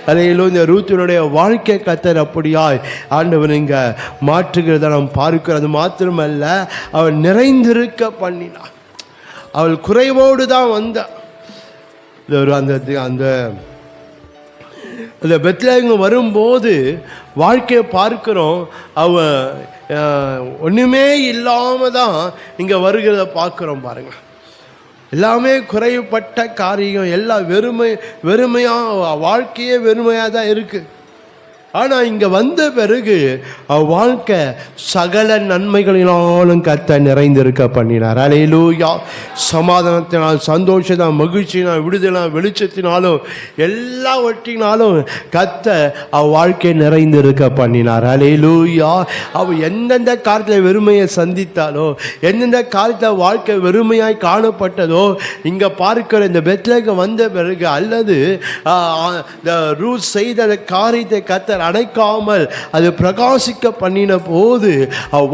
S1: ஹல்லேலூயா. இந்த ரூத்தினுடைய வாழ்க்கை கர்த்தர் அப்படியாய் ஆண்டவர் இங்கே மாற்றுகிறத நாம் பார்க்கிறோம். அது மாத்திரமல்ல, அவள் நிறைந்திருக்க பண்ணினாள். அவள் குறைவோடு தான் வந்தாள். அந்த பெத்லேகம் வரும்போது வாழ்க்கையை பார்க்கிறோம். அவன் ஒன்றுமே இல்லாமல் தான் இங்கே வருகிறத பார்க்குறோம் பாருங்கள். எல்லாமே குறைவுபட்ட காரியம், எல்லாம் வெறுமையாக, வாழ்க்கையே வெறுமையாக தான் இருக்குது. ஆனால் இங்கே வந்த பிறகு வாழ்க்கை சகல நன்மைகளினாலும் கர்த்தர் நிறைந்திருக்க பண்ணினார். அல்லேலூயா. சமாதானத்தினால், சந்தோஷத்தினால், மகிழ்ச்சியினால், விடுதலினால், வெளிச்சத்தினாலும் எல்லாவற்றினாலும் கர்த்தர் வாழ்க்கை நிறைந்திருக்க பண்ணினார். அல்லேலூயா. அவள் எந்தெந்த காலத்தில் வெறுமையை சந்தித்தாலோ, எந்தெந்த காலத்தில் வாழ்க்கை வெறுமையாய் காணப்பட்டதோ, இங்கே பார்க்கிற இந்த பெத்லகேம் வந்த பிறகு அல்லது ரூத் செய்த அந்த காரியத்தை கர்த்தர் அணைக்காமல் அது பிரகாசிக்க பண்ணின போது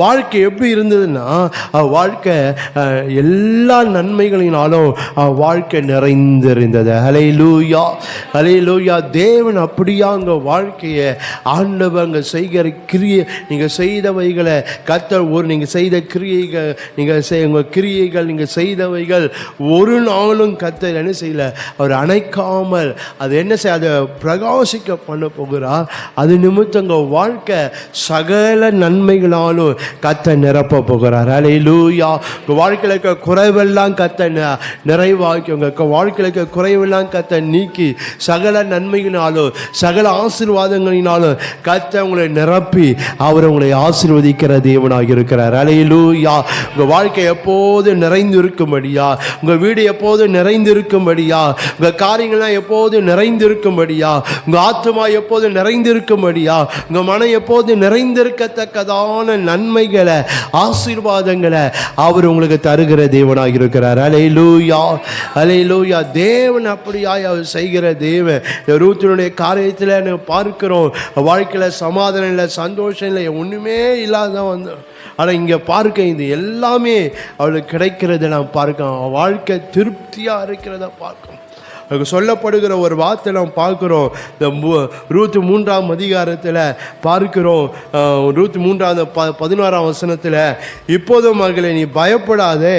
S1: வாழ்க்கை எப்படி இருந்ததுன்னா, வாழ்க்கை எல்லா நன்மைகளினாலும் வாழ்க்கை நிறைந்திருந்தது. ஹல்லேலூயா, ஹல்லேலூயா. தேவன் அப்படியா அங்கே வாழ்க்கையை ஆண்டவர் அங்கே செய்கிற கிரியை, நீங்கள் செய்தவைகளை கர்த்தர் நீங்கள் செய்த கிரியைகள், உங்கள் கிரியைகள், நீங்கள் செய்தவைகள் ஒரு நாளும் கர்த்தர் என்ன செய்யல, அவர் அணைக்காமல் அது என்ன செய்ய, அதை பிரகாசிக்க பண்ண போகிறார். அது நிமித்தங்க வாழ்க்கை சகல நன்மைகளாலும் கர்த்தர் நிரப்ப போகிறார். அல்லேலூயா. உங்கள் வாழ்க்கையில் இருக்க குறைவெல்லாம் கர்த்தர் நிறைவாக்கி, உங்கள் வாழ்க்கையில் இருக்க குறைவெல்லாம் கர்த்தர் நீக்கி, சகல நன்மைகளினாலும் சகல ஆசீர்வாதங்களினாலும் கர்த்தர் உங்களை நிரப்பி அவர் உங்களை ஆசீர்வதிக்கிற தேவனாக இருக்கிறார். அல்லேலூயா. உங்கள் வாழ்க்கை எப்போது நிறைந்து இருக்கும்படியா, உங்கள் வீடு எப்போது நிறைந்து இருக்கும்படியா, உங்கள் காரியங்கள்லாம் எப்போது நிறைந்து இருக்கும்படியா, உங்கள் ஆத்துமா எப்போது நிறைந்திருக்கும்படியா, உங்கள் மனம் எப்போது நிறைந்திருக்கத்தக்கதான நன்மைகளை, ஆசீர்வாதங்களை அவர் உங்களுக்கு தருகிற தேவனாக இருக்கிறார். அல்லேலூயா, அல்லேலூயா. தேவன் அப்படியாய் அவர் செய்கிற தேவன். ரூத்தினுடைய காரியத்தில் பார்க்கிறோம், வாழ்க்கையில் சமாதானம் இல்லை, சந்தோஷம் இல்லை, ஒன்றுமே இல்லாதான் வந்து. ஆனால் இங்கே பார்க்க இது எல்லாமே அவளுக்கு கிடைக்கிறத நாம் பார்க்கிறோம். வாழ்க்கை திருப்தியாக இருக்கிறத பார்க்கிறோம். அதுக்கு சொல்லப்படுகிற ஒரு வார்த்தை நாம் பார்க்குறோம். இந்த ரூத் 3ஆம் அதிகாரத்தில் பார்க்கிறோம். ரூத் 3:16 வசனத்தில், இப்போது மகளே நீ பயப்படாதே,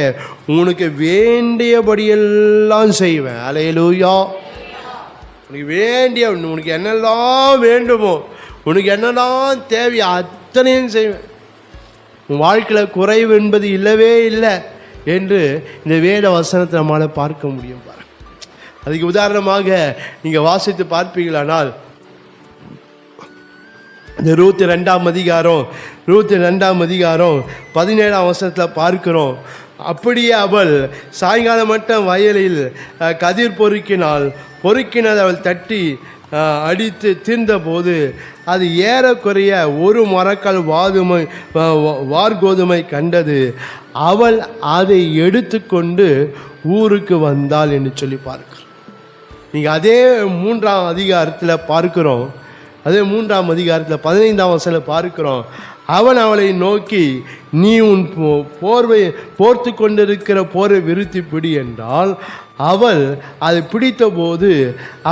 S1: உனக்கு வேண்டியபடியெல்லாம் செய்வேன். அல்லேலூயா. உனக்கு வேண்டிய, உனக்கு என்னெல்லாம் வேண்டுமோ, உனக்கு என்னெல்லாம் தேவையோ அத்தனையும் செய்வேன். உன் வாழ்க்கையில் குறைவு என்பது இல்லவே இல்லை என்று இந்த வேத வசனத்தை நம்மளால் பார்க்க முடியும். அதுக்கு உதாரணமாக நீங்கள் வாசித்து பார்ப்பீங்களானால், இந்த ரூத் 2ஆம் அதிகாரம் 17ஆம் வசனத்தில் பார்க்கிறோம். அப்படியே அவள் சாயங்காலம் மட்டும் வயலில் கதிர் பொறுக்கினதை அவள் தட்டி அடித்து தீர்ந்தபோது அது ஏறக்குறைய ஒரு மரக்கால் வார்கோதுமை கண்டது. அவள் அதை எடுத்துக்கொண்டு ஊருக்கு வந்தாள் என்று சொல்லி பார்க்கிறோம். நீங்கள் அதே 3ஆம் அதிகாரத்தில் பார்க்கிறோம். அதே 3ஆம் அதிகாரத்தில் 15ஆம் வசனத்தில் பார்க்கிறோம். அவன் அவளை நோக்கி, நீ உன் போர்த்து கொண்டிருக்கிற போரை விருத்தி பிடி என்றால், அவள் அதை பிடித்த போது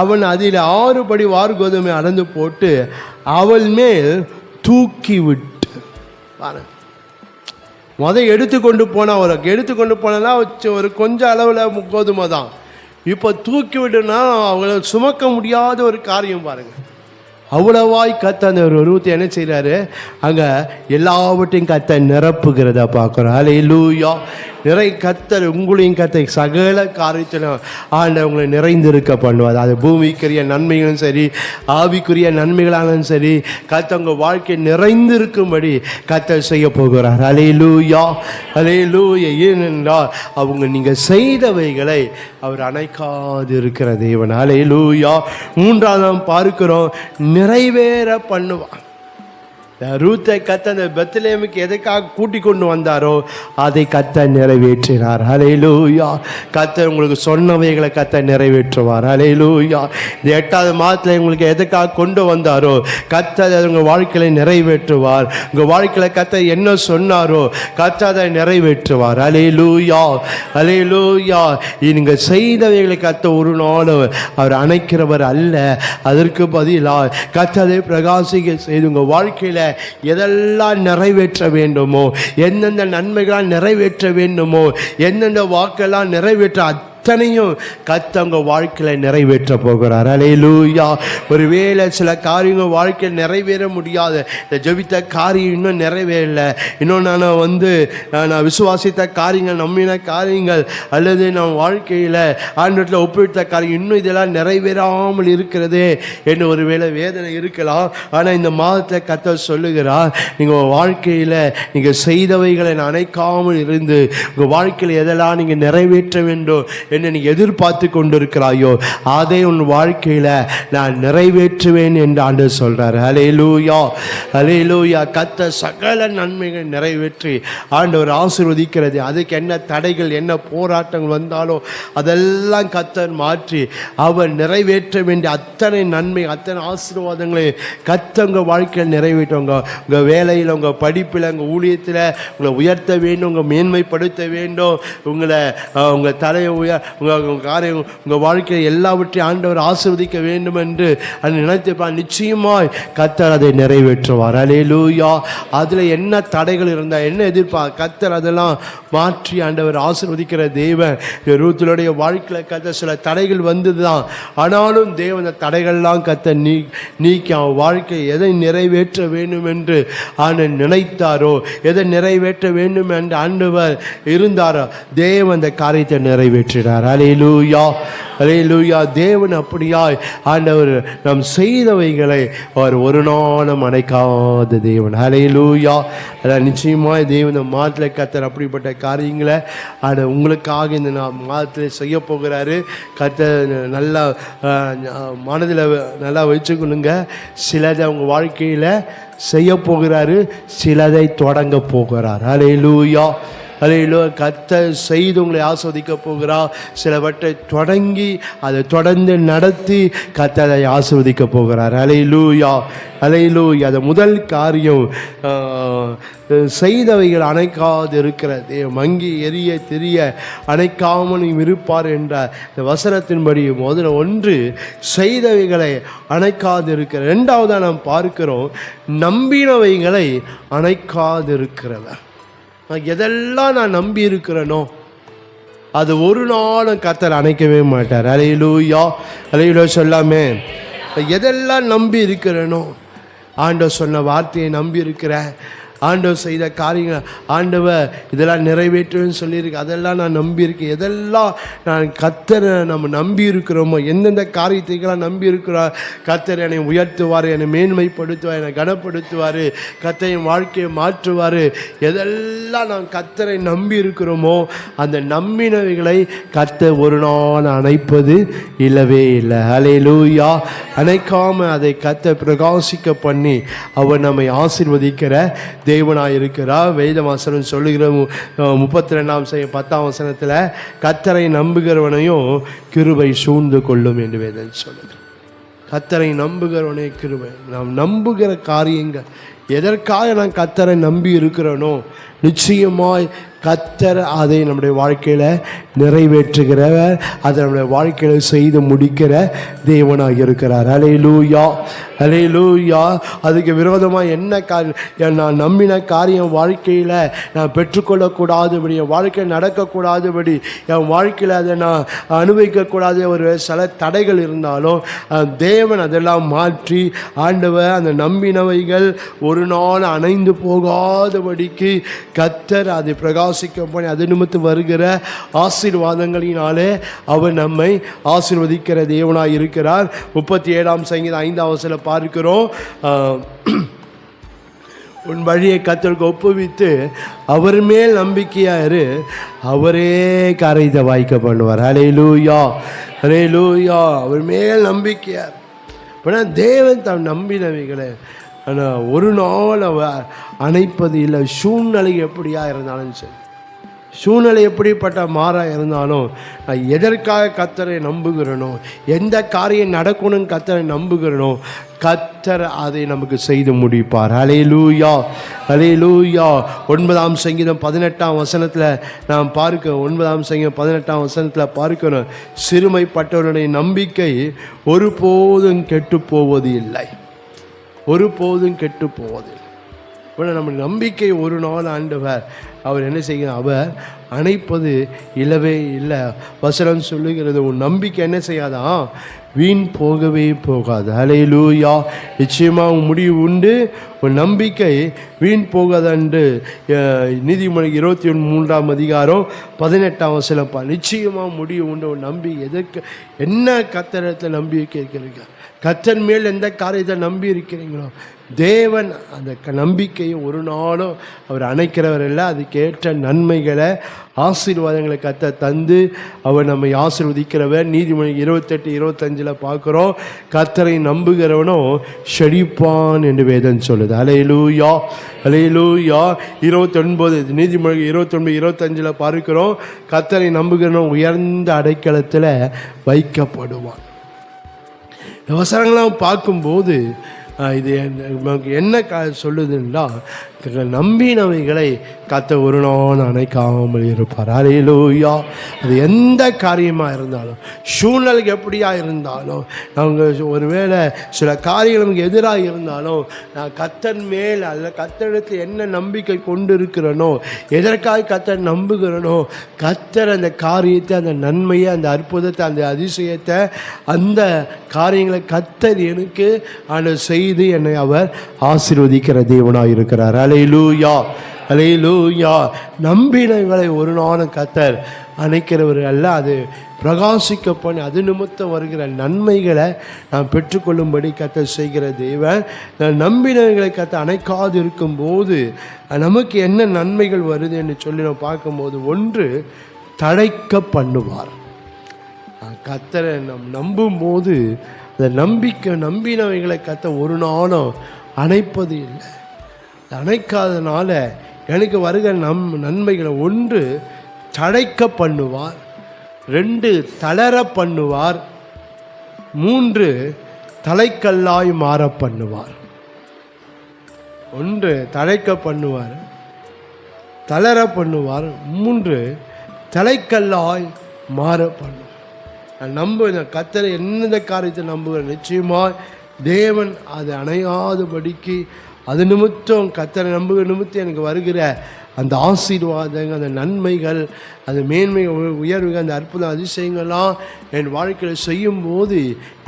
S1: அவன் அதில் 6 படி வார்கோதுமை அளந்து போட்டு அவள் மேல் தூக்கி விட்டு எடுத்துக்கொண்டு போனா ஒரு கொஞ்சம் அளவில் கோதுமை தான். இப்போ தூக்கி விட்டுனா அவங்கள சுமக்க முடியாத ஒரு காரியம் பாருங்கள். அவ்வளவாய் கர்த்தர் அந்த ரூத் என்ன செய்கிறாரு, அங்கே எல்லாவற்றையும் கர்த்தர் நிரப்புகிறத பார்க்குறோம். அல்லேலூயா. கர்த்தர் உங்களையும் கர்த்தர் சகல காரியத்திலும் ஆண்டவர் உங்களை நிறைந்திருக்க பண்ணுவார். அது பூமிக்குரிய நன்மைகளும் சரி, ஆவிக்குரிய நன்மைகளாலும் சரி, கர்த்தர் உங்கள் வாழ்க்கை நிறைந்திருக்கும்படி கர்த்தர் செய்ய போகிறார். அல்லேலூயா, அல்லேலூயா. ஏனென்றால் அவங்க நீங்கள் செய்தவைகளை அவர் அணைக்காது இருக்கிற தேவன். அல்லேலூயா. 3ஆவது பார்க்கிறோம், நிறைவேற பண்ணுவார். ரூத்தை கர்த்தர் அந்த பெத்லகேமுக்கு எதற்காக கூட்டி கொண்டு வந்தாரோ அதை கர்த்தர் நிறைவேற்றினார். அல்லேலூயா. கர்த்தர் உங்களுக்கு சொன்னவைகளை கர்த்தர் நிறைவேற்றுவார். அல்லேலூயா. இந்த 8ஆவது மாதத்தில் உங்களுக்கு எதற்காக கொண்டு வந்தாரோ கர்த்தர் உங்கள் வாழ்க்கையில் நிறைவேற்றுவார். உங்கள் வாழ்க்கையில் கர்த்தர் என்ன சொன்னாரோ கர்த்தர் அதை நிறைவேற்றுவார். அல்லேலூயா, அல்லேலூயா. நீங்கள் செய்தவைகளை கர்த்தர் ஒரு நாளும் அவர் அணைக்கிறவர் அல்ல. அதற்கு பதிலாக கர்த்தர் அதை பிரகாசிக்க செய்து உங்கள் வாழ்க்கையில் எதெல்லாம் நிறைவேற்ற வேண்டுமோ, எந்தெந்த நன்மைகளால் நிறைவேற்ற வேண்டுமோ, எந்தெந்த வாக்கெல்லாம் நிறைவேற்ற அத்தனையும் கர்த்தர் உங்க வாழ்க்கையில நிறைவேற்ற போகிறார். அல்லேலூயா. ஒருவேளை சில காரியங்கள் வாழ்க்கையில் நிறைவேற முடியாது. இந்த ஜெபித்த காரியம் இன்னும் நிறைவேறல, இன்னும் நான் விசுவாசித்த காரியங்கள், நம்பின காரியங்கள், அல்லது நம் வாழ்க்கையில் ஆண்டவரில் ஒப்புவித்த காரியம் இன்னும் இதெல்லாம் நிறைவேறாமல் இருக்கிறதே என்று ஒருவேளை வேதனை இருக்கலாம். ஆனால் இந்த மாதத்தில் கர்த்தர் சொல்லுகிறார், நீங்கள் வாழ்க்கையில் நீங்கள் செய்தவைகளை நினைக்காமல் இருந்து உங்கள் வாழ்க்கையில் எதெல்லாம் நீங்கள் நிறைவேற்ற வேண்டும் என்று நீ எதிர்பார்த்து கொண்டிருக்கிறாயோ அதை உன் வாழ்க்கையில் நான் நிறைவேற்றுவேன் என்று ஆண்டவர் சொல்றார். ஹல்லேலூயா, ஹல்லேலூயா. கர்த்தர் சகல நன்மைகள் நிறைவேற்றி ஆண்டவர் ஆசீர்வதிக்கிறது. அதுக்கு என்ன தடைகள், என்ன போராட்டங்கள் வந்தாலும் அதெல்லாம் கர்த்தர் மாற்றி அவர் நிறைவேற்ற வேண்டிய அத்தனை நன்மை, அத்தனை ஆசீர்வாதங்களை கர்த்தர் உங்கள் வாழ்க்கையில் நிறைவேற்றுவாங்க. உங்கள் வேலையில், உங்கள் படிப்பில், உங்கள் ஊழியத்தில் உங்களை உயர்த்த வேண்டும், உங்கள் மேன்மைப்படுத்த வேண்டும், உங்கள் தலையை உங்கள் காரியம், உங்கள் வாழ்க்கையை எல்லாவற்றையும் ஆண்டவர் ஆசீர்வதிக்க வேண்டும் என்று நினைத்திருப்பார். நிச்சயமாய் கர்த்தர் அதை நிறைவேற்றுவார். அல்லேலூயா. அதில் என்ன தடைகள் இருந்தால், என்ன எதிர்ப்பார், கர்த்தர் அதெல்லாம் மாற்றி ஆண்டவர் ஆசீர்வதிக்கிற தேவன். ரூத்துடைய வாழ்க்கையில் கர்த்தர் சில தடைகள் வந்தது தான், ஆனாலும் தேவன் அந்த தடைகள்லாம் கர்த்தர் நீக்கி அவன் வாழ்க்கை எதை நிறைவேற்ற வேண்டும் என்று ஆண்டவர் நினைத்தாரோ, எதை நிறைவேற்ற வேண்டும் என்று ஆண்டவர் இருந்தாரோ, தேவன் அந்த காரியத்தை நிறைவேற்றினார். அல்லேலூயா, அல்லேலூயா. தேவன் அப்படியாய் ஆண்டவர் நாம் செய்தவைகளை அவர் ஒரு நாளும் அணைக்காத தேவன். அல்லேலூயா. அதான் நிச்சயமாய் தேவன் இந்த மாதத்தில் கர்த்தர் அப்படிப்பட்ட காரியங்களை உங்களுக்காக இந்த மாதத்தில் செய்ய போகிறாரு. கர்த்தர் நல்லா மனதில் நல்லா வச்சுக்கொள்ளுங்க. சிலதை அவங்க வாழ்க்கையில் செய்ய போகிறாரு, சிலதை தொடங்க போகிறார். அல்லேலூயா, அல்லேலூயா. கர்த்தர் செய்து உங்களை ஆஸ்வதிக்க போகிறார். சிலவற்றை தொடங்கி அதை தொடர்ந்து நடத்தி கர்த்தர் அதை ஆஸ்வதிக்க போகிறார். அல்லேலூயா, அல்லேலூயா. அது முதல் காரியம், செய்தவைகள் அணைக்காது இருக்கிறது, மங்கி எரிய தெரிய அணைக்காமல் இருப்பார் என்ற இந்த வசனத்தின்படி முதல்ல ஒன்று செய்தவைகளை அணைக்காது இருக்கிற. ரெண்டாவதாக நாம் பார்க்கிறோம், நம்பினவைகளை அணைக்காது இருக்கிறவர். எதெல்லாம் நான் நம்பி இருக்கிறேனோ அது ஒரு நாளும் கர்த்தர் அணைக்கவே மாட்டார். அல்லேலூயா, அல்லேலூயா. சொல்லாமே, எதெல்லாம் நம்பி இருக்கிறேனோ, ஆண்டவர் சொன்ன வார்த்தையை நம்பி இருக்கிறேன், ஆண்டவர் செய்த காரியங்கள், ஆண்டவர் இதெல்லாம் நிறைவேற்றுன்னு சொல்லியிருக்கு, அதெல்லாம் நான் நம்பியிருக்கேன். எதெல்லாம் நான் கர்த்தரை நம்ம நம்பி இருக்கிறோமோ, எந்தெந்த காரியத்தைக்கெல்லாம் நம்பி இருக்கிறோம், கர்த்தர் என்னை உயர்த்துவார், என்னை மேன்மைப்படுத்துவார், என்னை கனப்படுத்துவார், கர்த்தர் என் வாழ்க்கையை மாற்றுவார். எதெல்லாம் நான் கர்த்தரை நம்பி இருக்கிறோமோ அந்த நம்பினவைகளை கர்த்தர் ஒரு நாள் அணைப்பது இல்லவே இல்லை. அல்லேலூயா. அணைக்காமல் அதை கர்த்தர் பிரகாசிக்க பண்ணி அவர் நம்மை ஆசீர்வதிக்கிற தேவனாயிருக்கிறார். வேதவாசனம் சொல்லுகிற 32:10 கர்த்தரை நம்புகிறவனையும் கிருபை சூழ்ந்து கொள்ளும் என்று வேதம் சொல்லுது. கர்த்தரை நம்புகிறவனே கிருபை. நாம் நம்புகிற காரியங்கள், எதற்காக நான் கர்த்தரை நம்பி இருக்கிறேனோ நிச்சயமாய் கர்த்தர் அதை நம்முடைய வாழ்க்கையில் நிறைவேற்றுகிறவர், அதை நம்முடைய வாழ்க்கையில் செய்து முடிக்கிற தேவனாக இருக்கிறார். அல்லேலூயா, அல்லேலூயா. அதுக்கு விரோதமாக என்ன காரியம், நான் நம்பின காரியம் வாழ்க்கையில் நான் பெற்றுக்கொள்ளக்கூடாதபடி, என் வாழ்க்கையில் நடக்கக்கூடாதபடி, என் வாழ்க்கையில் அதை நான் அனுபவிக்கக்கூடாத ஒரு சில தடைகள் இருந்தாலும் தேவன் அதெல்லாம் மாற்றி ஆண்டவர் அந்த நம்பினவைகள் ஒரு நாள் அணைந்து போகாதபடிக்கு கர்த்தர் அதை பிரகாசிக்க பண்ணி அது நிமித்து வருகிற ஆசீர்வாதங்களினாலே அவர் நம்மை ஆசீர்வதிக்கிற தேவனாய் இருக்கிறார். 37:5 பார்க்கிறோம், உன் வழியை கர்த்தருக்கு ஒப்புவித்து அவர் மேல் நம்பிக்கையாரு, அவரே காரியத்தை வாய்க்க பண்ணுவார். அல்லேலூயா, அல்லேலூயா. அவர் மேல் நம்பிக்கையார். அப்படின்னா தேவன் தான் நம்பினவைகளை ஆனால் ஒரு நாள் அவர் அணைப்பது இல்லை. சூழ்நிலை எப்படியா இருந்தாலும் சரி, சூழ்நிலை எப்படிப்பட்ட மாறாக இருந்தாலும் நான் எதற்காக கர்த்தரை நம்புகிறனோ, எந்த காரியம் நடக்கணும்னு கர்த்தரை நம்புகிறனோ, கர்த்தர் அதை நமக்கு செய்து முடிப்பார். அல்லேலூயா, அல்லேலூயா. 9 சங்கீதம் 18 நாம் பார்க்க, 9 சங்கீதம் 18 பார்க்கிறோம், சிறுமைப்பட்டவருடைய நம்பிக்கை ஒருபோதும் கெட்டு போவது இல்லை, ஒருபோதும் கெட்டு போவதில்லை. நம்ம நம்பிக்கை ஒரு நாள் ஆண்டவர் அவர் என்ன செய்ய அவர் அணைப்பது இல்லவே இல்லை. வசனம் சொல்லுகிறது, உன் நம்பிக்கை என்ன செய்யாதான், வீண் போகவே போகாது. ஹல்லேலூயா. நிச்சயமாக உன் முடிவு உண்டு, உன் நம்பிக்கை வீண் போகாதன்று. நீதிமொழி 23ஆம் அதிகாரம் 18ஆம் வசனம். நிச்சயமாக முடிவு உண்டு. உன் நம்பிக்கை எதற்கு, என்ன கர்த்தரிடத்தில் நம்பிக்கை இருக்கிறீங்க, கர்த்தர் மேல் எந்த காரியத்தை நம்பி இருக்கிறீங்களோ தேவன் அந்த நம்பிக்கையை ஒரு நாளும் அவர் அணைக்கிறவர் இல்லை. அதுக்கேற்ற நன்மைகளை ஆசீர்வாதங்களை கர்த்தர் தந்து அவர் நம்மை ஆசீர்வதிக்கிறவர். நீதிமொழி 28-25 பார்க்குறோம், கர்த்தரை நம்புகிறவனோ செழிப்பான் என்று வேதம் சொல்லுது. ஹல்லேலூயா, ஹல்லேலூயா. 29 நீதிமொழி 29-25 பார்க்கிறோம், கர்த்தரை நம்புகிறவனோ உயர்ந்த அடைக்கலத்தில் வைக்கப்படுவான். வசனங்களாம் பார்க்கும்போது இது என்ன சொல்லுதுன்னா, நம்பினவைகளை கர்த்தர் ஒரு நாள் அணைக்காமல் இருப்பார். ஹல்லேலூயா. அது எந்த காரியமாக இருந்தாலும், சூழ்நிலைக்கு எப்படியா இருந்தாலும், அவங்க ஒருவேளை சில காரியங்கள் நமக்கு எதிராக இருந்தாலும், நான் கர்த்தர் மேல் அல்ல கர்த்தரிடத்தில் என்ன நம்பிக்கை கொண்டு இருக்கிறனோ, எதற்காக கர்த்தர் நம்புகிறனோ, கர்த்தர் அந்த காரியத்தை, அந்த நன்மையை, அந்த அற்புதத்தை, அந்த அதிசயத்தை, அந்த காரியங்களை கர்த்தர் எனக்கு செய்து என்னை அவர் ஆசீர்வதிக்கிற தேவனாக இருக்கிறார். ஹல்லேலூயா, ஹல்லேலூயா. நம்பினங்களை ஒரு நாளும் கர்த்தர் அணைக்கிறவர் அல்ல. அது பிரகாசிக்க பண்ணி அது நிமித்தம் வருகிற நன்மைகளை நாம் பெற்றுக்கொள்ளும்படி கர்த்தர் செய்கிற தேவன். நம்பினவைகளை கர்த்தர் அணைக்காது இருக்கும்போது நமக்கு என்ன நன்மைகள் வருது என்று சொல்லி நம்ம பார்க்கும்போது, ஒன்று, தழைக்க பண்ணுவார். கர்த்தரை நம்பும்போது அந்த நம்பினவைகளை கர்த்தர் ஒரு நாளும் அணைப்பது இல்லை. அணைக்காதனால எனக்கு வருகிற நன்மைகளை, ஒன்று, தழைக்க பண்ணுவார், 2, தளர பண்ணுவார், 3, தலைக்கல்லாய் மாற பண்ணுவார். 1, தழைக்க பண்ணுவார், தளர பண்ணுவார், 3, தலைக்கல்லாய் மாற பண்ணுவார். நம்புகிற கர்த்தரை எந்த காரியத்தை நம்புகிற நிச்சயமாக தேவன் அதை அணையாதபடிக்கு, அது நிமித்தம் கர்த்தரை நம்புகிற நிமித்தம் எனக்கு வருகிற அந்த ஆசீர்வாதங்கள், அந்த நன்மைகள், அந்த மேன்மை உயர்வுகள், அந்த அற்புத அதிசயங்கள்லாம் என் வாழ்க்கையில் செய்யும்போது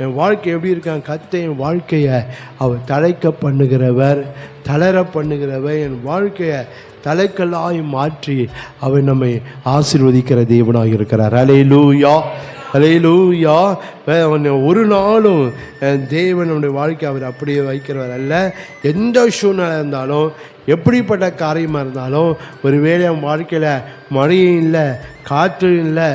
S1: என் வாழ்க்கை எப்படி இருக்காங்க, கர்த்தர் என் வாழ்க்கையை அவர் தழைக்க பண்ணுகிறவர், தளர பண்ணுகிறவர், என் வாழ்க்கையை தலைக்கல்லாய் மாற்றி அவர் நம்மை ஆசீர்வதிக்கிற தேவனாக இருக்கிறார். ஹல்லேலூயா, ஹல்லேலூயா. ஒரு நாளும் தேவனுடைய வாழ்க்கை அவர் அப்படியே வைக்கிறவர் அல்ல. எந்த சூழ்நிலை இருந்தாலும், எப்படிப்பட்ட காரியமாக இருந்தாலும், ஒருவேளை அவன் வாழ்க்கையில் மழையும் இல்லை, காற்று இல்லை,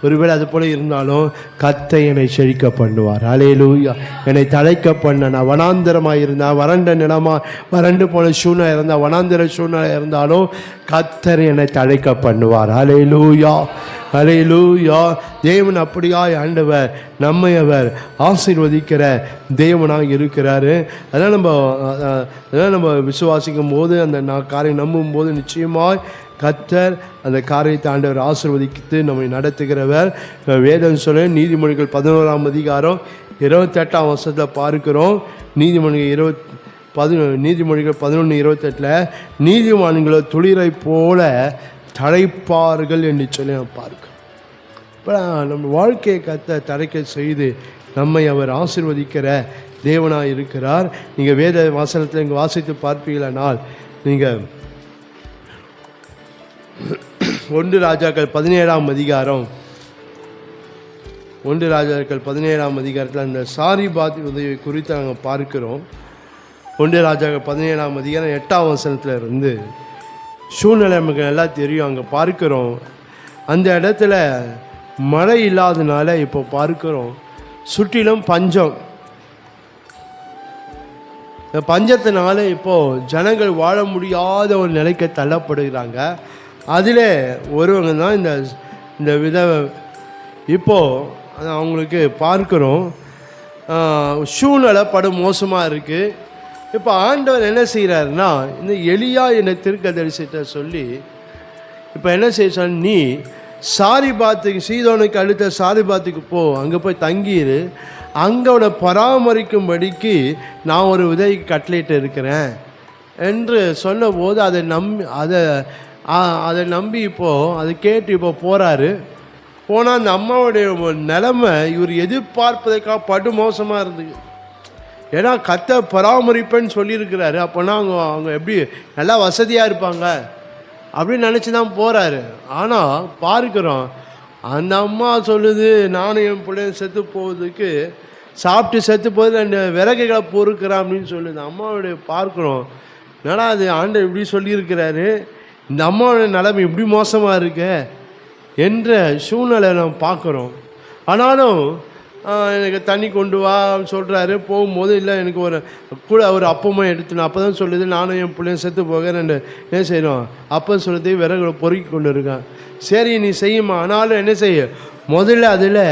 S1: ஒருவேளை அது போல இருந்தாலும் கர்த்தர் என்னை செழிக்க பண்ணுவார். ஹல்லேலூயா. என்னை தழைக்க பண்ண, நான் வனாந்தரமாக இருந்தால், வறண்ட நிலமாக, வறண்டு போன சூழ்நிலை இருந்தால், வனாந்தர சூழ்நிலை இருந்தாலும் கர்த்தர் என்னை தழைக்க பண்ணுவார். ஹல்லேலூயா, ஹல்லேலூயா. தேவன் அப்படியாய் ஆண்டவர் நம்மை அவர் ஆசீர்வதிக்கிற தேவனாக இருக்கிறாரு. அதெல்லாம் நம்ம விசுவாசிக்கும் போது, அந்த காரியம் நம்பும் போது நிச்சயமாய் கர்த்தர் அந்த காரியத்தை ஆண்டவர் ஆசீர்வதித்து நம்மை நடத்துகிறவர். வேதம் சொல்ல நீதிமொழிகள் 11ஆம் அதிகாரம் 28ஆம் வசனத்தில் பார்க்கிறோம். நீதிமொழிகள் 11:28 நீதிமான்களோ துளிரை போல தழைப்பார்கள் என்று சொல்லி நாம் பார்க்கிறோம். இப்போ நம்ம வாழ்க்கையை கர்த்தர் தழைக்க செய்து நம்மை அவர் ஆசீர்வதிக்கிற தேவனாக இருக்கிறார். நீங்கள் வேத வாசனத்தில் இங்கே வாசித்து பார்ப்பீங்களானால், நீங்கள் 1 ராஜாக்கள் 17ஆம் அதிகாரம் 1 ராஜாக்கள் 17ஆம் அதிகாரத்தில் அந்த சாரிபாத் உதவி குறித்து நாங்கள் பார்க்கிறோம். 1 ராஜாக்கள் 17ஆம் அதிகாரம் 8ஆம் வசனத்தில் இருந்து சூழ்நிலை நமக்கு நல்லா தெரியும். அங்கே பார்க்கிறோம், அந்த இடத்துல மழை இல்லாதனால இப்போ பார்க்கிறோம் சுற்றிலும் பஞ்சம். இந்த பஞ்சத்தினால இப்போது ஜனங்கள் வாழ முடியாத ஒரு நிலைக்கு தள்ளப்படுகிறாங்க. அதில் ஒருவங்க தான் இந்த விதவை. இப்போது அவங்களுக்கு பார்க்குறோம் சூழ்நிலை படு மோசமாக இருக்குது. இப்போ ஆண்டவர் என்ன செய்கிறாருன்னா, இந்த எலியா என்ற தீர்க்கதரிசிட்ட சொல்லி இப்போ என்ன செய்ய, நீ சாரிபாத்துக்கு, சீதோனுக்கு அடுத்த சாரிபாத்துக்கு போ, அங்கே போய் தங்கிடு, அங்கே அவனை பராமரிக்கும்படிக்கு நான் ஒரு உதவிக்கு கட்டளையிட்டு இருக்கிறேன் என்று சொன்னபோது அதை நம்பி இப்போது அதை கேட்டு இப்போ போகிறாரு. போனால் அந்த அம்மாவுடைய நிலைமை இவர் எதிர்பார்ப்பதற்காக படு மோசமாக இருந்தது. ஏன்னா கர்த்தர் பராமரிப்பேன்னு சொல்லியிருக்கிறாரு. அப்போனா அவங்க எப்படி நல்லா வசதியாக இருப்பாங்க அப்படின்னு நினச்சி தான் போகிறாரு. ஆனால் பார்க்குறோம் அந்த அம்மா சொல்லுது, நானும் என் பிள்ளைங்க செத்து போவதுக்கு சாப்பிட்டு செத்து போகுது, அந்த விறகுகளை பொறுக்கிறேன் அப்படின்னு சொல்லுது. அம்மாவுடைய பார்க்குறோம், என்னடா அது ஆண்டவர் இப்படி சொல்லியிருக்கிறாரு, இந்த அம்மாவோட நிலைமை இப்படி மோசமாக இருக்கு என்ற சூழ்நிலை நம்ம பார்க்குறோம். ஆனாலும் எனக்கு தண்ணி கொண்டு வா சொல்கிறாரு. போகும்போது இல்லை எனக்கு ஒரு அப்பமாக எடுத்துணும். அப்போ தான் சொல்லுது, நானும் என் பிள்ளைங்க செத்து போக ரெண்டு என்ன செய்யணும் அப்போ சொல்லுது, விறகு பொறுக்கி கொண்டு இருக்கான். சரி நீ செய்யுமா, ஆனாலும் என்ன செய்ய, முதல்ல அதில்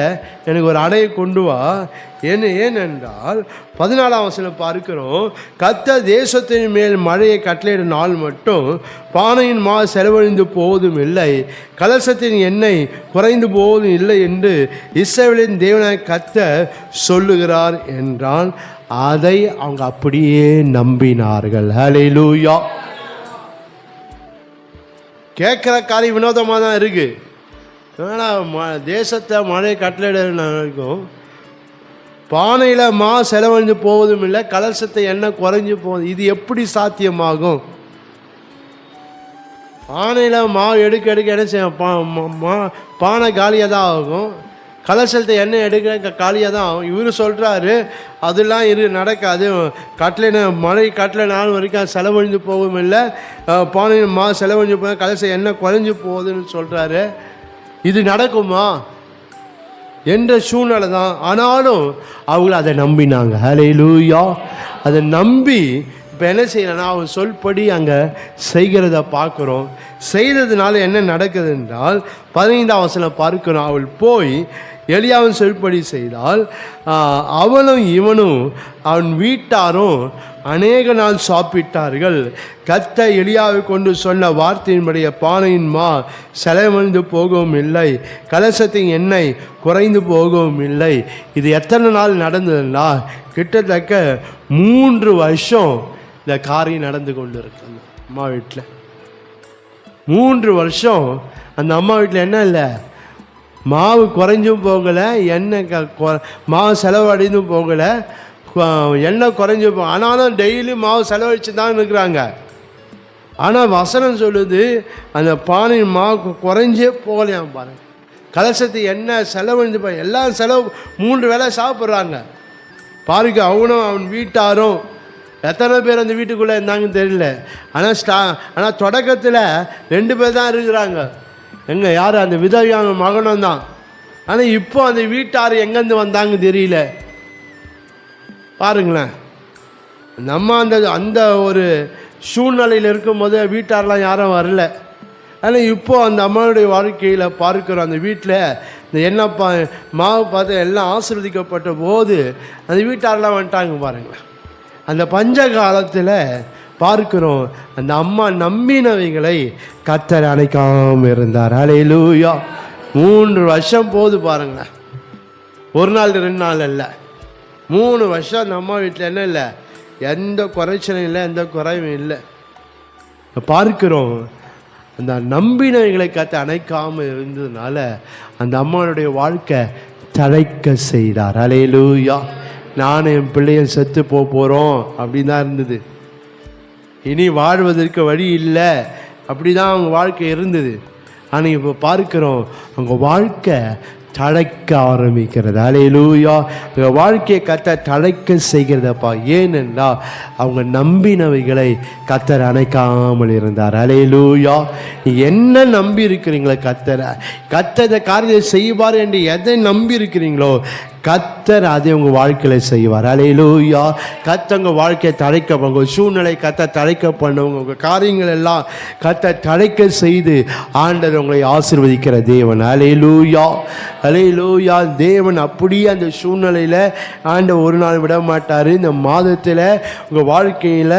S1: எனக்கு ஒரு அடையை கொண்டு வா. ஏனென்றால் 14ஆம் வசனம் பார்க்கிறோம், கர்த்தர் தேசத்தின் மேல் மழையை கட்டளையிட நாள் மட்டும் பானையின் மா செலவழிந்து போவதும் இல்லை, கலசத்தின் எண்ணெய் குறைந்து போவதும் இல்லை என்று இஸ்ரவேலின் தேவனாய் கர்த்தர் சொல்லுகிறார் என்றால் அதை அவங்க அப்படியே நம்பினார்கள். ஹல்லேலூயா. கேட்குற காரியம் வினோதமாக தான் இருக்குது. ஆனால் தேசத்தை மழை கட்டளையிடும், பானையில் மா செலவழிந்து போவதும் இல்லை, கலசத்தை எண்ணெய் குறைஞ்சி போகுது. இது எப்படி சாத்தியமாகும்? பானையில் மாவு எடுக்க என்ன செய்யும், பானை காலியாக தான் ஆகும். கலசத்தை எண்ணெய் எடுக்க காலியாக தான் ஆகும். இவர் சொல்கிறாரு அதெல்லாம் நடக்காது, மழை கட்டளை நாள் வரைக்கும் செலவழிஞ்சு போகவும் இல்லை, பானையில் மா செலவழிஞ்சு போக கலசம் எண்ணெய் குறைஞ்சி போகுதுன்னு சொல்கிறாரு. இது நடக்குமா என்ற சூழ்நிலை தான். ஆனாலும் அவங்க அதை நம்பினாங்க. ஹல்லேலூயா. அதை நம்பி இப்போ என்ன செய்யலைன்னா அவன் சொல்படி அங்கே செய்கிறத பார்க்குறோம். செய்கிறதுனால என்ன நடக்குது என்றால் 15ஆம் வசனம் பார்க்கிறோம், அவள் போய் எலியாவின் சொல்படி செய்தால் அவனும் இவனும் அவன் வீட்டாரும் அநேக நாள் சாப்பிட்டார்கள். கர்த்தர் எலியாவை கொண்டு சொன்ன வார்த்தையின்படிய பானையின் மா செலவழிந்து போகவும் இல்லை, கலசத்தின் எண்ணெய் குறைந்து போகவும் இல்லை. இது எத்தனை நாள் நடந்ததுன்னா கிட்டத்தட்ட 3 வருஷம் இந்த காரியம் நடந்து கொண்டு இருக்கு அந்த அம்மா வீட்டில். 3 வருஷம் அந்த அம்மா வீட்டில் என்ன இல்லை, மாவு குறைஞ்சும் போகலை, எண்ணெய் மாவு செலவடைந்தும் போகலை, எண்ணெய் குறைஞ்சி ஆனாலும் டெய்லி மாவு செலவழித்து தான் இருக்கிறாங்க. ஆனால் வசனம் சொல்லுது அந்த பானையின் மாவு குறைஞ்சே போகலையாம். பாருங்க, கலசத்து எண்ணெய் செலவழிந்து எல்லாம் செலவு 3 வேளை சாப்பிட்றாங்க. பாருங்க, அவனும் அவன் வீட்டாரும் எத்தனை பேர் அந்த வீட்டுக்குள்ளே இருந்தாங்கன்னு தெரியல. ஆனால் தொடக்கத்தில் 2 பேர் தான் இருக்கிறாங்க. எங்கே யார், அந்த விதவியான மகனும் தான். ஆனால் இப்போ அந்த வீட்டார் எங்கேருந்து வந்தாங்க தெரியல. பாருங்களேன், நம்ம அந்த ஒரு சூழ்நிலையில் இருக்கும்போது வீட்டாரெலாம் யாரும் வரல. ஆனால் இப்போது அந்த அம்மாவுடைய வாழ்க்கையில் பார்க்குறோம், அந்த வீட்டில் இந்த எண்ணெய் மாவு பார்த்து எல்லாம் ஆசீர்வதிக்கப்பட்ட போது அந்த வீட்டாரெலாம் வந்துட்டாங்க. பாருங்களேன், அந்த பஞ்ச காலத்தில் பார்க்கிறோம் அந்த அம்மா நம்பினவைகளை கர்த்தர் அணைக்காமல் இருந்தார். ஹல்லேலூயா. 3 வருஷம் போது பாருங்களேன், 1 நாள் 2 நாள் இல்லை, 3 வருஷம் அந்த அம்மா வீட்டில் என்ன இல்லை, எந்த குறைச்சலும் இல்லை, எந்த குறைவும் இல்லை. பார்க்கிறோம் அந்த நம்பினவைகளை கர்த்தர் அணைக்காமல் இருந்ததுனால அந்த அம்மாவுடைய வாழ்க்கை தழைக்க செய்தார். ஹல்லேலூயா. நானும் என் பிள்ளையும் செத்து போகிறோம் அப்படின்னு தான் இருந்தது. இனி வாழ்வதற்கு வழி இல்லை, அப்படி தான் அவங்க வாழ்க்கை இருந்தது. ஆனால் இப்போ பார்க்கிறோம் அவங்க வாழ்க்கை தழைக்க ஆரம்பிக்கிறது. ஹல்லேலூயா. அவங்க வாழ்க்கையை கர்த்தர் தழைக்க செய்கிறதப்பா. ஏனென்றால் அவங்க நம்பினவைகளை கர்த்தர் அணைக்காமல் இருந்தார். ஹல்லேலூயா. நீ என்ன நம்பி இருக்கிறீங்களோ கர்த்தர் இந்த காரியத்தை செய்வார் என்று எதை நம்பி இருக்கிறீங்களோ கர்த்தர் அதை உங்கள் வாழ்க்கையில் செய்வார். ஹல்லேலூயா. கர்த்தர் உங்கள் வாழ்க்கையை தழைக்க, உங்கள் சூழ்நிலை கர்த்தர் தழைக்க பண்ணுவங்க, உங்கள் காரியங்கள் எல்லாம் கர்த்தர் தழைக்க செய்து ஆண்டவர் உங்களை ஆசீர்வதிக்கிற தேவன். ஹல்லேலூயா. அல்லேலூயா. தேவன் அப்படியே அந்த சூழ்நிலையில் ஒரு நாள் விட மாட்டார். இந்த மாதத்தில் உங்கள் வாழ்க்கையில்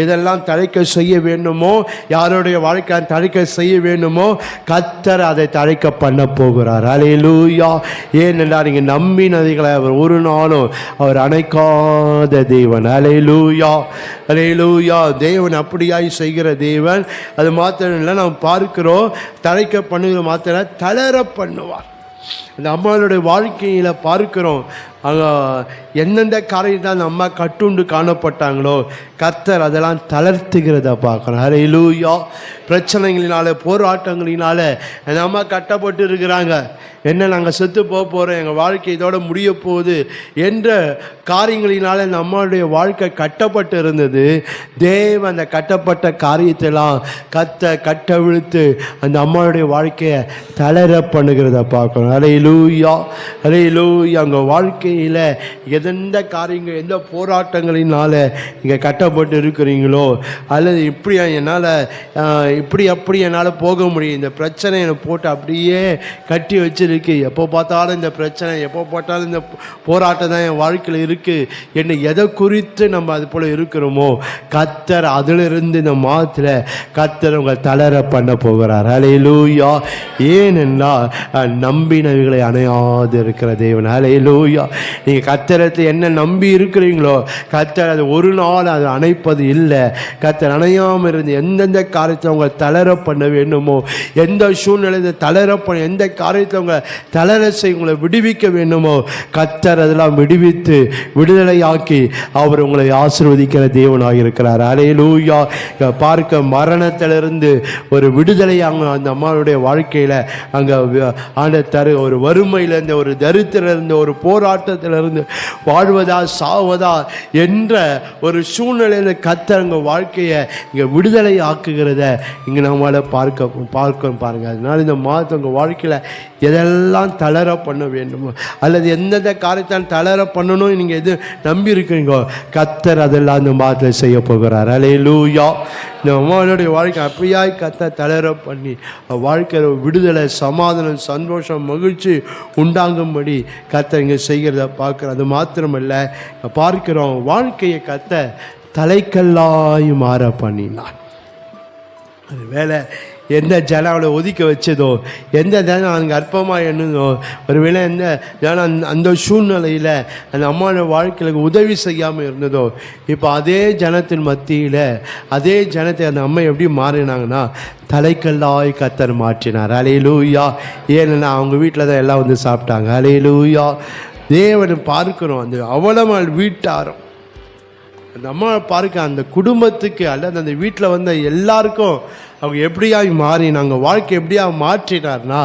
S1: எதெல்லாம் தழைக்க செய்ய வேண்டுமோ, யாருடைய வாழ்க்கை தழைக்க செய்ய வேண்டுமோ, கர்த்தர் அதை தழைக்க பண்ண போகிறார். அல்லேலூயா. ஏனென்றால் நீங்கள் நம்பினதைகளை அவர் ஒரு நாளும் அவர் அணைக்காத தேவன். அல்லேலூயா, அல்லேலூயா. தேவன் அப்படியாய் செய்கிற தேவன். அது மாத்திரம் இல்லை, நாம் பார்க்கிறோம், தழைக்க பண்ணுகிற மாத்திரம் தளர பண்ணுவார். அந்த அம்மாவுடைய வாழ்க்கையில் பார்க்கிறோம், அங்கே எந்தெந்த காரியத்தை அந்த அம்மா கட்டுண்டு காணப்பட்டாங்களோ, கர்த்தர் அதெல்லாம் தளர்த்துகிறத பார்க்கணும். அல்லேலூயா. பிரச்சனைகளினால, போராட்டங்களினால அந்த அம்மா கட்டப்பட்டு இருக்கிறாங்க. என்ன, நாங்கள் செத்து போகிறோம், எங்கள் வாழ்க்கை இதோட முடிய போகுது என்ற காரியங்களினால அந்த அம்மாவுடைய வாழ்க்கை கட்டப்பட்டு இருந்தது. தேவன் அந்த கட்டப்பட்ட காரியத்தெல்லாம் கட்டவிழ்த்து அந்த அம்மாவுடைய வாழ்க்கையை தளர பண்ணுகிறத பார்க்கணும். அல்லேலூயா, அல்லேலூயா. அவங்க வாழ்க்கையில் எந்த காரியங்கள், எந்த போராட்டங்களினால இங்கே கட்டப்பட்டு இருக்கிறீங்களோ, அல்லது இப்படி என்னால் அப்படி என்னால் போக முடியும், இந்த பிரச்சனை என்னை போட்டு அப்படியே கட்டி வச்சிருக்கு, எப்போ பார்த்தாலும் இந்த பிரச்சனை, எப்போ பார்த்தாலும் இந்த போராட்டம் தான் என் வாழ்க்கையில் இருக்குது என்று எதை குறித்து நம்ம அது போல் இருக்கிறோமோ, கர்த்தர் அதிலிருந்து இந்த மாதத்தில் கர்த்தர் உங்களை தளர பண்ண போகிறார். அல்லேலூயா. ஏனென்றால் நம்பினவைகளை அணையாது இருக்கிற தேவன். அல்லேலூயா. நீங்கள் கர்த்தரத்தில் என்ன நம்பி இருக்கிறீங்களோ, கர்த்தர் அது ஒரு நாள் அது அணைப்பது இல்லை. கர்த்தர் அணையாமல் இருந்து எந்தெந்த காரியத்தை உங்களை தளர பண்ண வேண்டுமோ, எந்த சூழ்நிலையில் தளர பண்ண, எந்த காரியத்தை உங்களை தளர செய்ய உங்களை விடுவிக்க வேண்டுமோ, கர்த்தர் அதெல்லாம் விடுவித்து விடுதலையாக்கி அவர் உங்களை ஆசீர்வதிக்கிற தேவனாக இருக்கிறார். அல்லேலூயா. பார்க்க மரணத்திலிருந்து ஒரு விடுதலை அங்கே அந்த அம்மாவுடைய வாழ்க்கையில் அங்கே ஒரு வறுமையிலிருந்து, ஒரு தரித்திலிருந்து, ஒரு போராட்டத்திலிருந்து, வாழ்வதா சாவதா என்ற ஒரு சூழ்நிலையில் கர்த்தர் அங்கே வாழ்க்கையை இங்கே விடுதலை ஆக்குகிறத இங்கே நம்மளால் பார்க்க பாருங்கள். அதனால் இந்த மாதத்தை உங்கள் வாழ்க்கையில் எதெல்லாம் தளர பண்ண வேண்டுமோ, அல்லது எந்தெந்த காரியத்தை தளர பண்ணணும் நீங்கள் எது நம்பி இருக்கிறீங்களோ, கர்த்தர் அதெல்லாம் இந்த மாதத்தில் செய்ய போகிறார். அல்லேலூயா. இந்த அம்மாவுடைய வாழ்க்கை அப்படியாய் கர்த்தர் தளர பண்ணி வாழ்க்கையில் விடுதலை, சமாதானம், சந்தோஷம், மகிழ்ச்சி உண்டாகும்படி கர்த்தர் இங்கே செய்கிறத பார்க்குறோம். அது மாத்திரமல்ல, பார்க்கிறோம் வாழ்க்கையை கர்த்தர் தலைக்கல்லாய் மாற பண்ணினார். அது வேலை எந்த ஜனம் அவளை ஒதுக்க வச்சதோ, எந்த ஜனம் அங்கே அற்பமாக எண்ணுதோ, ஒருவேளை எந்த ஜனம் அந்த சூழ்நிலையில் அந்த அம்மாவோட வாழ்க்கையில் உதவி செய்யாமல் இருந்ததோ, இப்போ அதே ஜனத்தின் மத்தியில் அதே ஜனத்தை அந்த அம்மா எப்படி மாறினாங்கன்னா தலைக்கல்லாய் கர்த்தர் மாற்றினார். அல்லேலூயா. ஏன்னா அவங்க வீட்டில் தான் எல்லாம் வந்து சாப்பிட்டாங்க. அல்லேலூயா. தேவனை பார்க்கிறோம், அந்த அவலமாள் வீட்டாரும் அந்த அம்மாவை பார்க்க, அந்த குடும்பத்துக்கு அல்லது அந்த வீட்டில் வந்த எல்லாருக்கும் அவங்க எப்படியாய் மாறினாங்க, வாழ்க்கை எப்படியா மாற்றினார்னா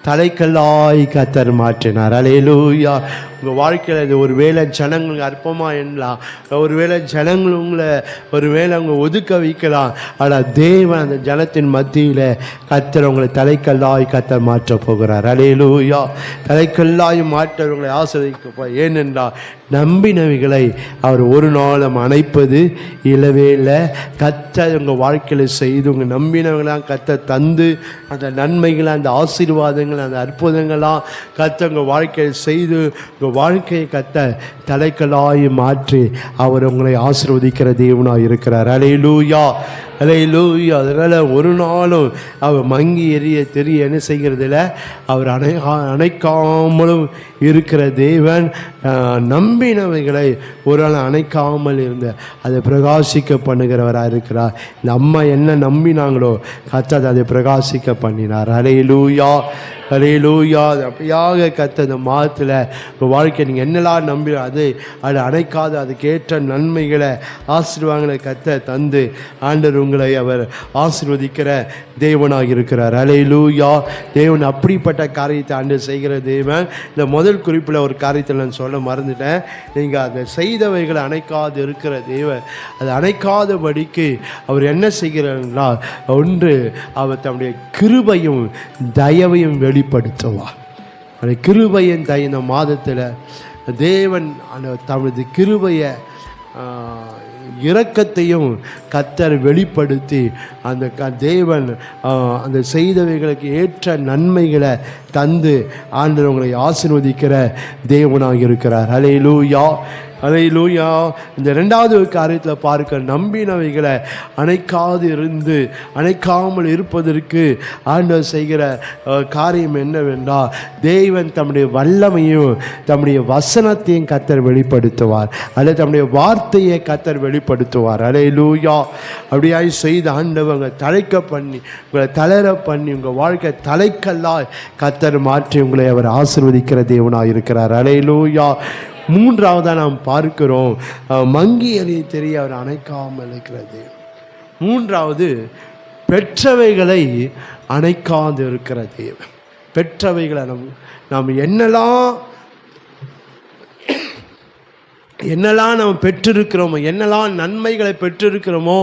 S1: தலைக்கல்லாய் கர்த்தர் மாற்றினார். அல்லேலூயா. உங்கள் வாழ்க்கையில் இது ஒரு வேளை ஜனங்களுக்கு அற்பமாக எண்ணலாம், ஒரு வேளை ஜனங்கள் உங்களை ஒரு வேளை அவங்க ஒதுக்க வைக்கலாம். ஆனால் தேவன் அந்த ஜனத்தின் மத்தியில் கர்த்தர் உங்களை தலைக்கல்லாய் கர்த்தர் மாற்ற போகிறார். அல்லேலூயா. தலைக்கல்லாய் மாற்றவர்களை ஆசீர்வதிக்க. ஏனென்றால் நம்பினவைகளை அவர் ஒரு நாளும் அணைப்பது இல்லவே இல்லை. கர்த்தர் உங்கள் வாழ்க்கையில் செய்து உங்கள் நம்பினவங்களாம் கர்த்தர் தந்து அந்த நன்மைகளை, அந்த ஆசீர்வாதங்கள், அந்த அற்புதங்களாம் கர்த்தர் உங்கள் வாழ்க்கையில் செய்து உங்கள் வாழ்க்கையை கர்த்தர் தலைக்கல்லாய் மாற்றி அவர் உங்களை ஆசீர்வதிக்கிற தேவனாக இருக்கிறார். அல்லேலூயா, அல்லேலூயா. அதனால் ஒரு நாளும் அவர் மங்கி எரிய தெரிய என்ன செய்கிறதில்ல, அவர் அணைக்காமலும் இருக்கிற தேவன். நம்பினவைகளை ஒரு நாள் அணைக்காமல் இருந்த அதை பிரகாசிக்க பண்ணுகிறவராக இருக்கிறார். இந்த அம்மா என்ன நம்பினாங்களோ கர்த்தர் அதை பிரகாசிக்க பண்ணினார். அல்லேலூயா, அல்லேலூயா. அப்படியாக கர்த்தர் இந்த மாதத்தில் உங்கள் வாழ்க்கை நீங்கள் என்னெல்லாம் நம்பி அது அணைக்காத அதுக்கேற்ற நன்மைகளை, ஆசீர்வாதங்களை கர்த்தர் தந்து ஆண்டவர் உங்களை அவர் ஆசீர்வதிக்கிற தேவனாக இருக்கிறார். அல்லேலூயா. தேவன் அப்படிப்பட்ட காரியத்தை ஆண்டவர் செய்கிற தேவன். இந்த முதல் குறிப்பில் ஒரு காரியத்தை நான் சொல்ல மறந்துட்டேன். நீங்கள் அதை செய்தவைகளை அணைக்காது இருக்கிற தேவன். அதை அணைக்காதபடிக்கு அவர் என்ன செய்கிறார்னா, ஒன்று அவர் தம்முடைய கிருபையும் தயவையும் வெளிப்படுத்துவார். அந்த கிருபையின் இந்த மாதத்தில் தேவன் அந்த தமது கிருபையை இரக்கத்தையும் கர்த்தர் வெளிப்படுத்தி அந்த தேவன் அந்த செய்தவைகளுக்கு ஏற்ற நன்மைகளை தந்து ஆண்டவர் உங்களை ஆசீர்வதிக்கிற தேவனாக இருக்கிறார். ஹல்லேலூயா, ஹல்லேலூயா. இந்த ரெண்டாவது காரியத்தில் பார்க்க நம்பினவைகளை அணைக்காமல் இருப்பதற்கு ஆண்டவர் செய்கிற காரியம் என்னவென்றால், தேவன் தம்முடைய வல்லமையும் தம்முடைய வசனத்தையும் கர்த்தர் வெளிப்படுத்துவார், அல்லது தம்முடைய வார்த்தையை கர்த்தர் வெளிப்படுத்துவார். ஹல்லேலூயா. அப்படியாய் செய்த ஆண்டவர் உங்களை தழைக்க பண்ணி, உங்களை தளர பண்ணி, உங்கள் வாழ்க்கை தலைக்கல்லாய் கர்த்தர் மாற்றி உங்களை அவர் ஆசீர்வதிக்கிற தேவனாக இருக்கிறார். ஹல்லேலூயா. மூன்றாவதாக நாம் பார்க்கிறோம், மங்கி எறிய தெரிய அவர் அணைக்காமல் இருக்கிறது. மூன்றாவது, பெற்றவைகளை அணைக்காது இருக்கிற தேவன். பெற்றவைகளை நாம் என்னெல்லாம் நம்ம பெற்றிருக்கிறோமோ, என்னெல்லாம் நன்மைகளை பெற்றிருக்கிறோமோ,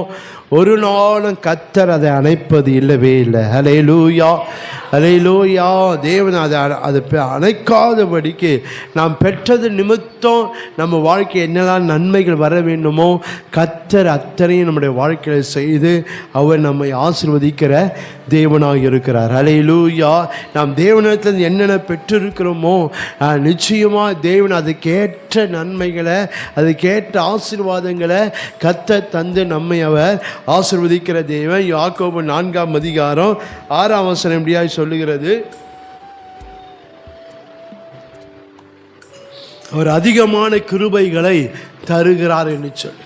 S1: ஒரு நாளும் கர்த்தர் அதை அணைப்பது இல்லவே இல்லை. ஹல்லேலூயா, ஹல்லேலூயா. தேவன் அதை அணைக்காதபடிக்கு நாம் பெற்றது நிமித்தம் நம்ம வாழ்க்கை என்னெல்லாம் நன்மைகள் வர வேண்டுமோ கர்த்தர் அத்தனையும் நம்முடைய வாழ்க்கையில் செய்து அவர் நம்மை ஆசீர்வதிக்கிற தேவனாக இருக்கிறார். ஹல்லேலூயா. நாம் தேவனிடத்தில் என்னென்ன பெற்றிருக்கிறோமோ நிச்சயமாக தேவன் அதுக்கேற்ற நன்மைகளை, அதுக்கேற்ற ஆசீர்வாதங்களை கர்த்தர் தந்து நம்மை அவர் ஆசீர்வதிக்கிற தேவன். யாக்கோபு 4ஆம் அதிகாரம் 6ஆம் வசனம் எப்படியாய் சொல்லுகிறது, அவர் அதிகமான கிருபைகளை தருகிறார் என்று சொல்லி.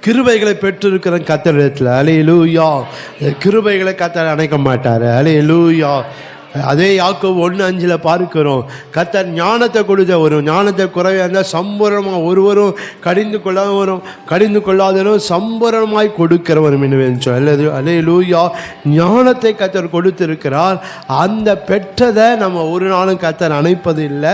S1: கிருபைகளை பெற்றிருக்கிற கர்த்தரிடத்தில் ஹல்லேலூயா. கிருபைகளை கர்த்தர் அணைக்க மாட்டார். ஹல்லேலூயா. அதே யாக்கோபு 1:5 பார்க்கிறோம், கர்த்தர் ஞானத்தை கொடுத்த, ஒரு ஞானத்தை குறைவாக இருந்தால் சம்பூரணமாக ஒருவரும் கடிந்து கொள்ளாதவரும் சம்பூரணமாய் கொடுக்கிறவரும் என்று சொல்லி. ஹல்லேலூயா. ஞானத்தை கர்த்தர் கொடுத்திருக்கிறார். அந்த பெற்றதை நம்ம ஒரு நாளும் கர்த்தர் அணைப்பது இல்லை.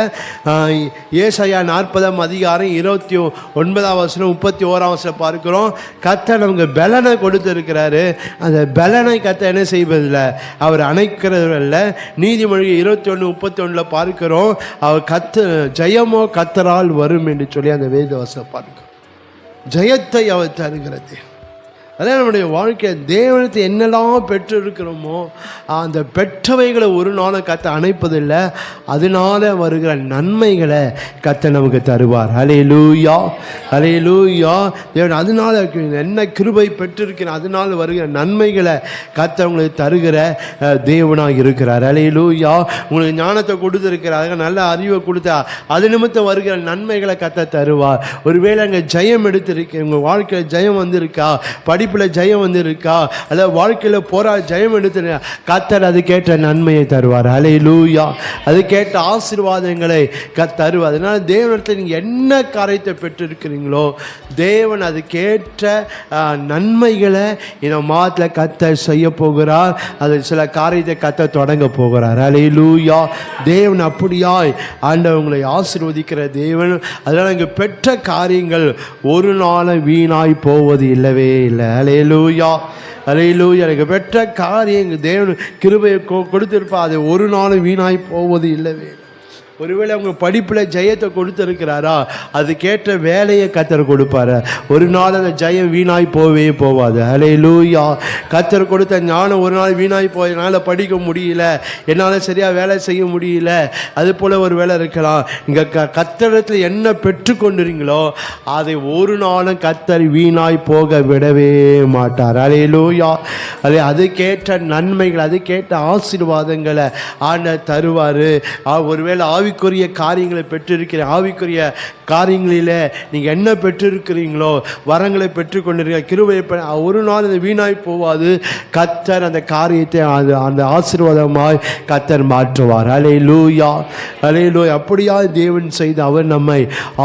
S1: ஏசாயா 40ஆம் அதிகாரம் 29ஆம் வசனம் 31ஆம் வசனம் பார்க்கிறோம், கர்த்தர் நமக்கு பலனை கொடுத்திருக்கிறாரு. அந்த பலனை கர்த்தர் என்ன செய்வதில்லை, அவர் அணைக்கிறதில்ல. நீதிமொழி 21:31 பார்க்கிறோம், அவர் ஜெயமோ கர்த்தரால் வரும் என்று சொல்லி அந்த வேத வசனம் பார்க்கிறோம். ஜெயத்தை அவர் தருகிறது. அதான் நம்முடைய வாழ்க்கை. தேவனத்தை என்னெல்லாம் பெற்றிருக்கிறோமோ அந்த பெற்றவைகளை ஒரு நாளும் கர்த்தர் அணைப்பதில்லை. அதனால வருகிற நன்மைகளை கர்த்தர் நமக்கு தருவார். ஹல்லேலூயா, ஹல்லேலூயா. தேவன் அதனால என்ன கிருபை பெற்றிருக்கிற அதனால் வருகிற நன்மைகளை கர்த்தர் உங்களுக்கு தருகிற தேவனாக இருக்கிறார். ஹல்லேலூயா. உங்களுக்கு ஞானத்தை கொடுத்துருக்கிறாங்க, நல்ல அறிவை கொடுத்தா அது நிமித்தம் வருகிற நன்மைகளை கர்த்தர் தருவார். ஒருவேளை அங்கே ஜெயம் எடுத்திருக்க, உங்கள் வாழ்க்கையில் ஜெயம் வந்திருக்கா, படிப்பில் ஜெயம் வந்திருக்கா, அல்ல வாழ்க்கையில் ஜெயம் எடுத்து கர்த்தர் அதுக்கேற்ற நன்மையை தருவார். ஹல்லேலூயா. அதுக்கேற்ற ஆசீர்வாதங்களை தருவார். அதனால தேவனிடத்தில் நீங்கள் என்ன காரியத்தை பெற்றிருக்கிறீங்களோ தேவன் அதுக்கேற்ற நன்மைகளை இந்த மாதத்தில் கர்த்தர் செய்ய போகிறார். அது சில காரியத்தை கர்த்தர் தொடங்க போகிறார். ஹல்லேலூயா. தேவன் அப்படியாய் ஆண்டவர் உங்களை ஆசீர்வதிக்கிற தேவன். அதனால் இங்கே பெற்ற காரியங்கள் ஒரு நாளும் வீணாய் போவது இல்லவே இல்லை. ஹல்லேலூயா, ஹல்லேலூயா. எனக்கு பெற்ற காரியங்கள் தேவன் கிருபையை கொடுத்திருப்பா, அது ஒரு நாளும் வீணாய் போவது இல்லவே. ஒருவேளை அவங்க படிப்பில் ஜெயத்தை கொடுத்துருக்கிறாரா, அதுக்கேற்ற வேலையை கர்த்தர் கொடுப்பாரு. ஒரு நாள் அந்த ஜெயம் வீணாய் போவே போவாது. ஹல்லேலூயா. கர்த்தர் கொடுத்த ஞானம் ஒரு நாள் வீணாய் போய் என்னால் படிக்க முடியல, என்னால் சரியாக வேலை செய்ய முடியல, அது போல் ஒரு வேலை இருக்கலாம். நீங்கள் கர்த்தரிடத்தில் என்ன பெற்றுக்கொண்டுறீங்களோ அதை ஒரு நாளும் கர்த்தர் வீணாய் போக விடவே மாட்டார். ஹல்லேலூயா. அதுக்கேற்ற நன்மைகள், அதுக்கேற்ற ஆசீர்வாதங்களை ஆண்டவர் தருவார். ஒருவேளை ஆவிக்குரிய காரியங்களை பெற்றிருக்கிறேன், ஆவிக்குரிய காரியங்களில் நீங்கள் என்ன பெற்றிருக்கிறீங்களோ வரங்களை பெற்றுக்கொண்டிருக்க கிருபை ஒரு நாள் அது வீணாய் போவாது. கர்த்தர் அந்த காரியத்தை அந்த ஆசீர்வாதமாய் கர்த்தர் மாற்றுவார். ஹல்லேலூயா, ஹல்லேலூயா. அப்படியா தேவன் செய்து அவர் நம்மை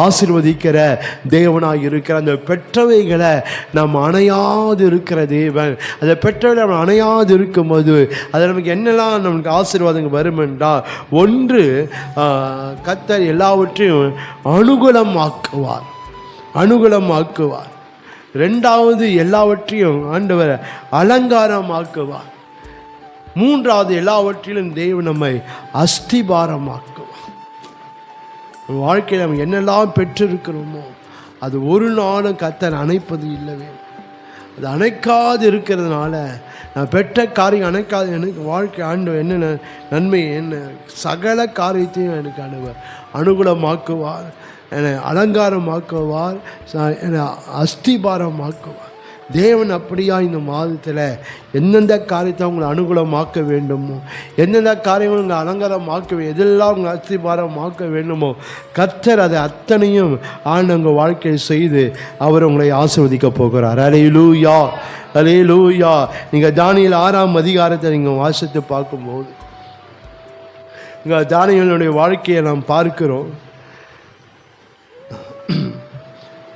S1: ஆசீர்வதிக்கிற தேவனாய் இருக்கிற அந்த பெற்றவைகளை நாம் அணையாது இருக்கிற தேவன். அந்த பெற்றவைகளை நம்ம அணையாது இருக்கும்போது அது நமக்கு என்னெல்லாம் நமக்கு ஆசீர்வாதங்கள் வரும் என்றால், ஒன்று கர்த்தர் எல்லாவற்றையும் அனுகூலமாக்குவார். ரெண்டாவது எல்லாவற்றையும் ஆண்டவர் அலங்காரமாக்குவார். மூன்றாவது எல்லாவற்றிலும் தேவன் நம்மை அஸ்திபாரமாக்குவார். வாழ்க்கையில் நம்ம என்னெல்லாம் பெற்றிருக்கிறோமோ அது ஒரு நாளும் கர்த்தர் அணைப்பது இல்லவே. அது அணைக்காது இருக்கிறதுனால நான் பெற்ற காரியம் அணைக்காது. எனக்கு வாழ்க்கை ஆண்டவர் என்ன நன்மை, என்ன சகல காரியத்தையும் எனக்கு அனுகூலமாக்குவார், என்னை அலங்காரமாக்குவார், என்னை அஸ்திபாரமாக்குவார். தேவன் அப்படியா இந்த மாதத்தில் எந்தெந்த காரியத்தை அவங்களை அனுகூலமாக்க வேண்டுமோ, எந்தெந்த காரியங்கள் உங்களை அலங்காரமாக்க, எதெல்லாம் உங்களை அஸ்திபாரமாக்க வேண்டுமோ, கர்த்தர் அதை அத்தனையும் உங்கள் வாழ்க்கையை செய்து அவர் உங்களை ஆசீர்வதிக்க போகிறார். அல்லேலூயா, அல்லேலூயா. நீங்கள் தானியேல் 6ஆம் அதிகாரத்தை நீங்கள் வாசித்து பார்க்கும்போது இங்கே தானியேலுடைய வாழ்க்கையை நாம் பார்க்கிறோம்.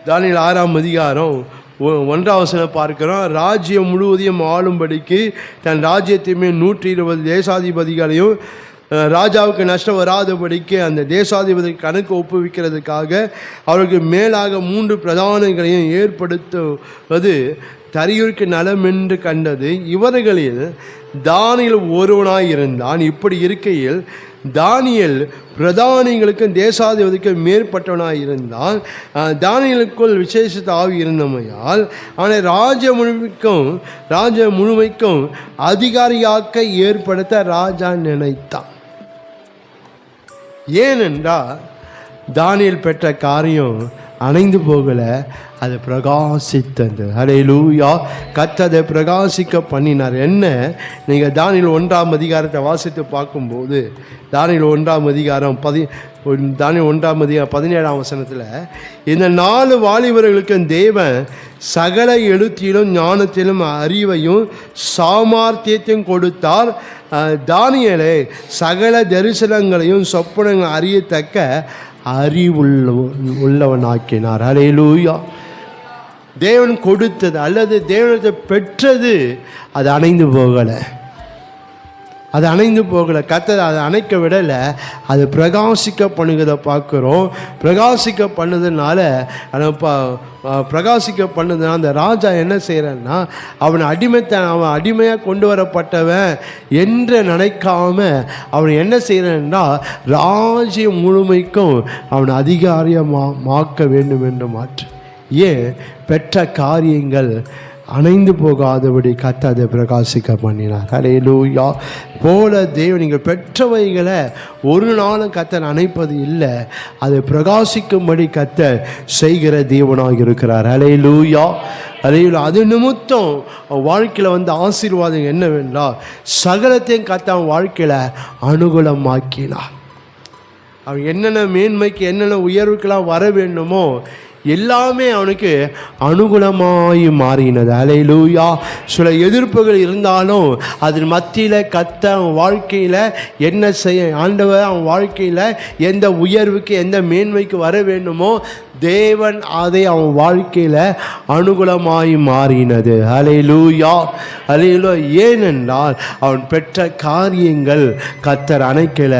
S1: தானியேல் 6ஆம் அதிகாரம் 1ஆம் வசனம் பார்க்கிறோம். ராஜ்யம் முழுவதையும் ஆளும்படிக்கு தன் ராஜ்யத்தையுமே 120 தேசாதிபதிகளையும் ராஜாவுக்கு நஷ்டம் வராதபடிக்கு அந்த தேசாதிபதி கணக்கு ஒப்புவிக்கிறதுக்காக அவருக்கு மேலாக 3 பிரதானிகளையும் ஏற்படுத்துவது தரியுக்கு நலம் என்று கண்டது. இவர்களில் தானியேல் ஒருவனாய் இருந்தான். இப்படி இருக்கையில் தானியேல் பிரதானிகளுக்கும் தேசாதிபதிக்கும் மேற்பட்டவனாக இருந்தான். தானியேலுக்குள் விசேஷித்த ஆவி இருந்தமையால் அவனை ராஜ்ய முழுமைக்கும் அதிகாரியாக்க ஏற்படுத்த ராஜா நினைத்தான். ஏனென்றால் தானியேல் பெற்ற காரியம் அணைந்து போகலை, அது பிரகாசித்தது. அல்லேலூயா. கர்த்தர் அதை பிரகாசிக்க பண்ணினார். என்ன, நீங்கள் தானியேல் 1ஆம் அதிகாரத்தை வாசித்து பார்க்கும்போது தானியேல் 1ஆம் அதிகாரம் 17ஆம் வசனத்தில் இந்த 4 வாலிபர்களுக்கு தேவன் சகல எழுத்திலும் ஞானத்திலும் அறிவையும் சாமர்த்தியத்தையும் கொடுத்தார். தானியேலை சகல தரிசனங்களையும் சொப்பனங்கள் அறியத்தக்க அறிவுள்ளவனாக்கினார். அல்லேலூயா. தேவன் கொடுத்தது அல்லது தேவனத்தை பெற்றது அது அணைந்து போகலை, அது அணைந்து போகலை. கர்த்தர் அதை அணைக்க விடலை, அது பிரகாசிக்க பண்ணுகிறத பார்க்குறோம். பிரகாசிக்க பண்ணதுனால அந்த ராஜா என்ன செய்கிறான்னா, அவன் அடிமையாக கொண்டு வரப்பட்டவன் என்று நினைக்காம அவன் என்ன செய்கிறான்னா, ராஜ்யம் முழுமைக்கும் அவன் அதிகாரியமாக்க வேண்டும் என்று மாற்று. ஏன், பெற்ற காரியங்கள் அணைந்து போகாதபடி கர்த்தர் அதை பிரகாசிக்க பண்ணினார். அல்லேலூயா. போல தேவன் நீங்கள் பெற்றவைகளை ஒரு நாளும் கர்த்தர் அணைப்பது இல்லை, அதை பிரகாசிக்கும்படி கர்த்தர் செய்கிற தேவனாக இருக்கிறார். அல்லேலூயா, அல்லேலூயா. அது நிமித்தம் வாழ்க்கையில் ஆசீர்வாதம் என்னவென்றால் சகலத்தையும் கர்த்தர் வாழ்க்கையில் அனுகூலமாக்கினார். அவன் என்னென்ன மேன்மைக்கு என்னென்ன உயர்வுக்கெல்லாம் வர வேண்டுமோ எல்லாமே அவனுக்கு அனுகூலமாய் மாறினது. அல்லேலூயா. சில எதிர்ப்புகள் இருந்தாலும் அதன் மத்தியில் கர்த்தர் அவன் வாழ்க்கையில் என்ன செய்ய, ஆண்டவர் அவன் வாழ்க்கையில் எந்த உயர்வுக்கு எந்த மேன்மைக்கு வர வேண்டுமோ தேவன் அதை அவன் வாழ்க்கையில் அனுகூலமாய் மாறினது. அல்லேலூயா, அல்லேலூயா. ஏனென்றால் அவன் பெற்ற காரியங்கள் கர்த்தர் அணைக்கல,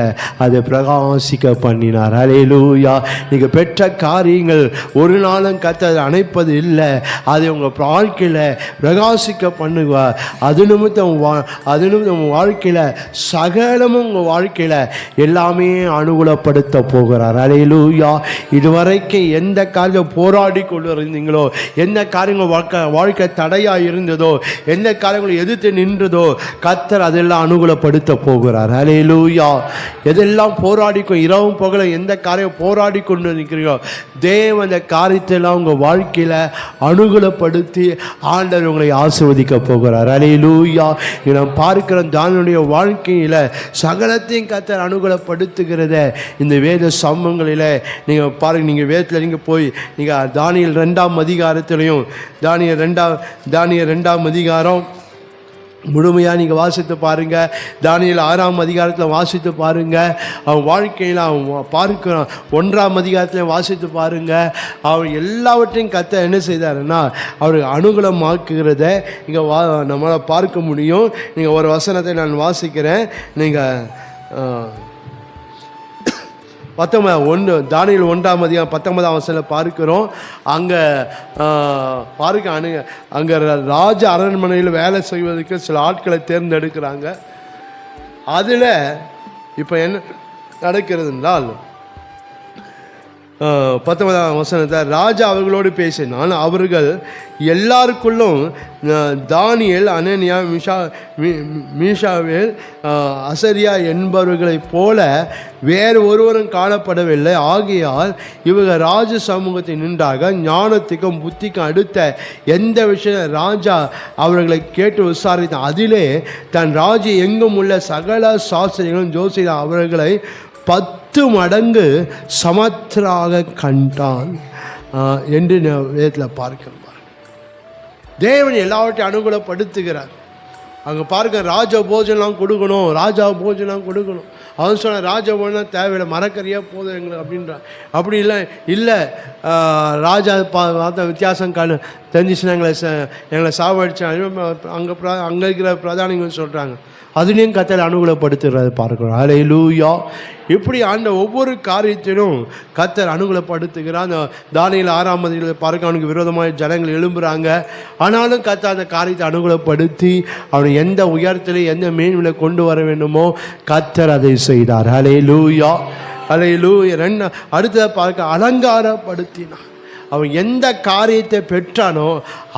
S1: அதை பிரகாசிக்க பண்ணினார். அல்லேலூயா. நீங்கள் பெற்ற காரியங்கள் ஒரு நாளும் கர்த்தர் அணைப்பது இல்லை, அதை உங்கள் வாழ்க்கையில் பிரகாசிக்க பண்ணுவார். அது நிமித்தம் உங்கள் வாழ்க்கையில் சகலமும் உங்கள் வாழ்க்கையில் எல்லாமே அனுகூலப்படுத்த போகிறார். அல்லேலூயா. இதுவரைக்கும் எந்த காரியம் போராடி கொண்டு இருந்தீங்களோ, எந்த காரியங்கள் வாழ்க்கை தடையாக இருந்ததோ, எந்த காரியங்களை எதிர்த்து நின்றதோ கர்த்தர் அதெல்லாம் அனுகூலப்படுத்த போகிறார். அல்லேலூயா. எதெல்லாம் போராடிக்கும் இரவும் பகல எந்த காரியம் போராடி கொண்டு இருக்கிறீங்களோ தேவன் அந்த காரியத்தெல்லாம் உங்கள் வாழ்க்கையில் அனுகூலப்படுத்தி ஆண்டவர் உங்களை ஆசீர்வதிக்க போகிறார். அல்லேலூயா. நாம் பார்க்கிற தானியேலுடைய வாழ்க்கையில் சகலத்தையும் கர்த்தர் அனுகூலப்படுத்துகிறத இந்த வேத சம்பவங்களில் நீங்கள் பாருங்கள். நீங்கள் வேதத்தில் நீங்கள் போய் நீங்கள் தானியேல் 2ஆம் அதிகாரத்திலையும் தானியேல் 2ஆம் அதிகாரம் முழுமையாக நீங்கள் வாசித்து பாருங்கள். தானியேல் 6ஆம் அதிகாரத்தில் வாசித்து பாருங்கள். அவன் வாழ்க்கையில் அவன் பார்க்கிறான். 1ஆம் அதிகாரத்தில் வாசித்து பாருங்கள். அவன் எல்லாவற்றையும் கர்த்தர் என்ன செய்தாருன்னா அவருக்கு அனுகூலமாக்குகிறத இங்கே நம்மளால் பார்க்க முடியும். நீங்கள் ஒரு வசனத்தை நான் வாசிக்கிறேன். நீங்கள் 19 தானியேல் 1ஆம் அதிகாரம் 19ஆம் வசனத்தில் பார்க்கிறோம். அங்கே அங்கே ராஜ அரண்மனையில் வேலை செய்வதற்கு சில ஆட்களை தேர்ந்தெடுக்கிறாங்க. அதில் இப்போ என்ன நடக்கிறது என்றால் 19ஆம் வசனத்தை, ராஜா அவர்களோடு பேசினான். அவர்கள் எல்லாருக்குள்ளும் தானியேல், அனனியா, மீஷாவேல், அசரியா என்பவர்களைப் போல வேறு ஒருவரும் காணப்படவில்லை. ஆகையால் இவர்கள் ராஜ சமூகத்தை நின்றாக. ஞானத்துக்கும் புத்திக்கும் அடுத்த எந்த விஷயம் ராஜா அவர்களை கேட்டு விசாரித்தான். அதிலே தன் ராஜ்யம் எங்கும் உள்ள சகல சாஸ்திரிகளும் ஜோசியர் அவர்களை 10 மடங்கு சமத்ராக கண்டான் என்று வேதத்தில் பார்க்கிறோம். தேவன் எல்லாவற்றையும் அனுகூலப்படுத்துகிறார். அங்கே பார்க்க ராஜா போஜனம்லாம் கொடுக்கணும், ராஜா போஜனம் கொடுக்கணும். அவன் சொன்ன ராஜா போஜனம் தேவையில்லை, மரக்கறியாக போதும் எங்களுக்கு அப்படின்றான். அப்படி இல்லை ராஜா பார்த்த வித்தியாசம் தெரிஞ்சிச்சுன்னா எங்களை சாவடிச்சாங்க. அங்கே இருக்கிற பிரதானிகள் சொல்கிறாங்க. அதுலேயும் கர்த்தர் அனுகூலப்படுத்துகிறது பார்க்கிறோம். ஹல்லேலூயா. இப்படி ஆண்ட ஒவ்வொரு காரியத்திலும் கர்த்தர் அனுகூலப்படுத்துகிறார். அந்த தானியேல் 6ஆம் அதிகாரத்தில் பார்க்க அவனுக்கு விரோதமாக ஜனங்கள் எழும்புகிறாங்க. ஆனாலும் கர்த்தர் அந்த காரியத்தை அனுகூலப்படுத்தி அவனை எந்த உயரத்தில் எந்த மேன்மையில கொண்டு வர வேண்டுமோ கர்த்தர் அதை செய்தார். ஹல்லேலூயா, ஹல்லேலூயா. அடுத்ததை பார்க்க அலங்காரப்படுத்தினார். அவன் எந்த காரியத்தை பெற்றானோ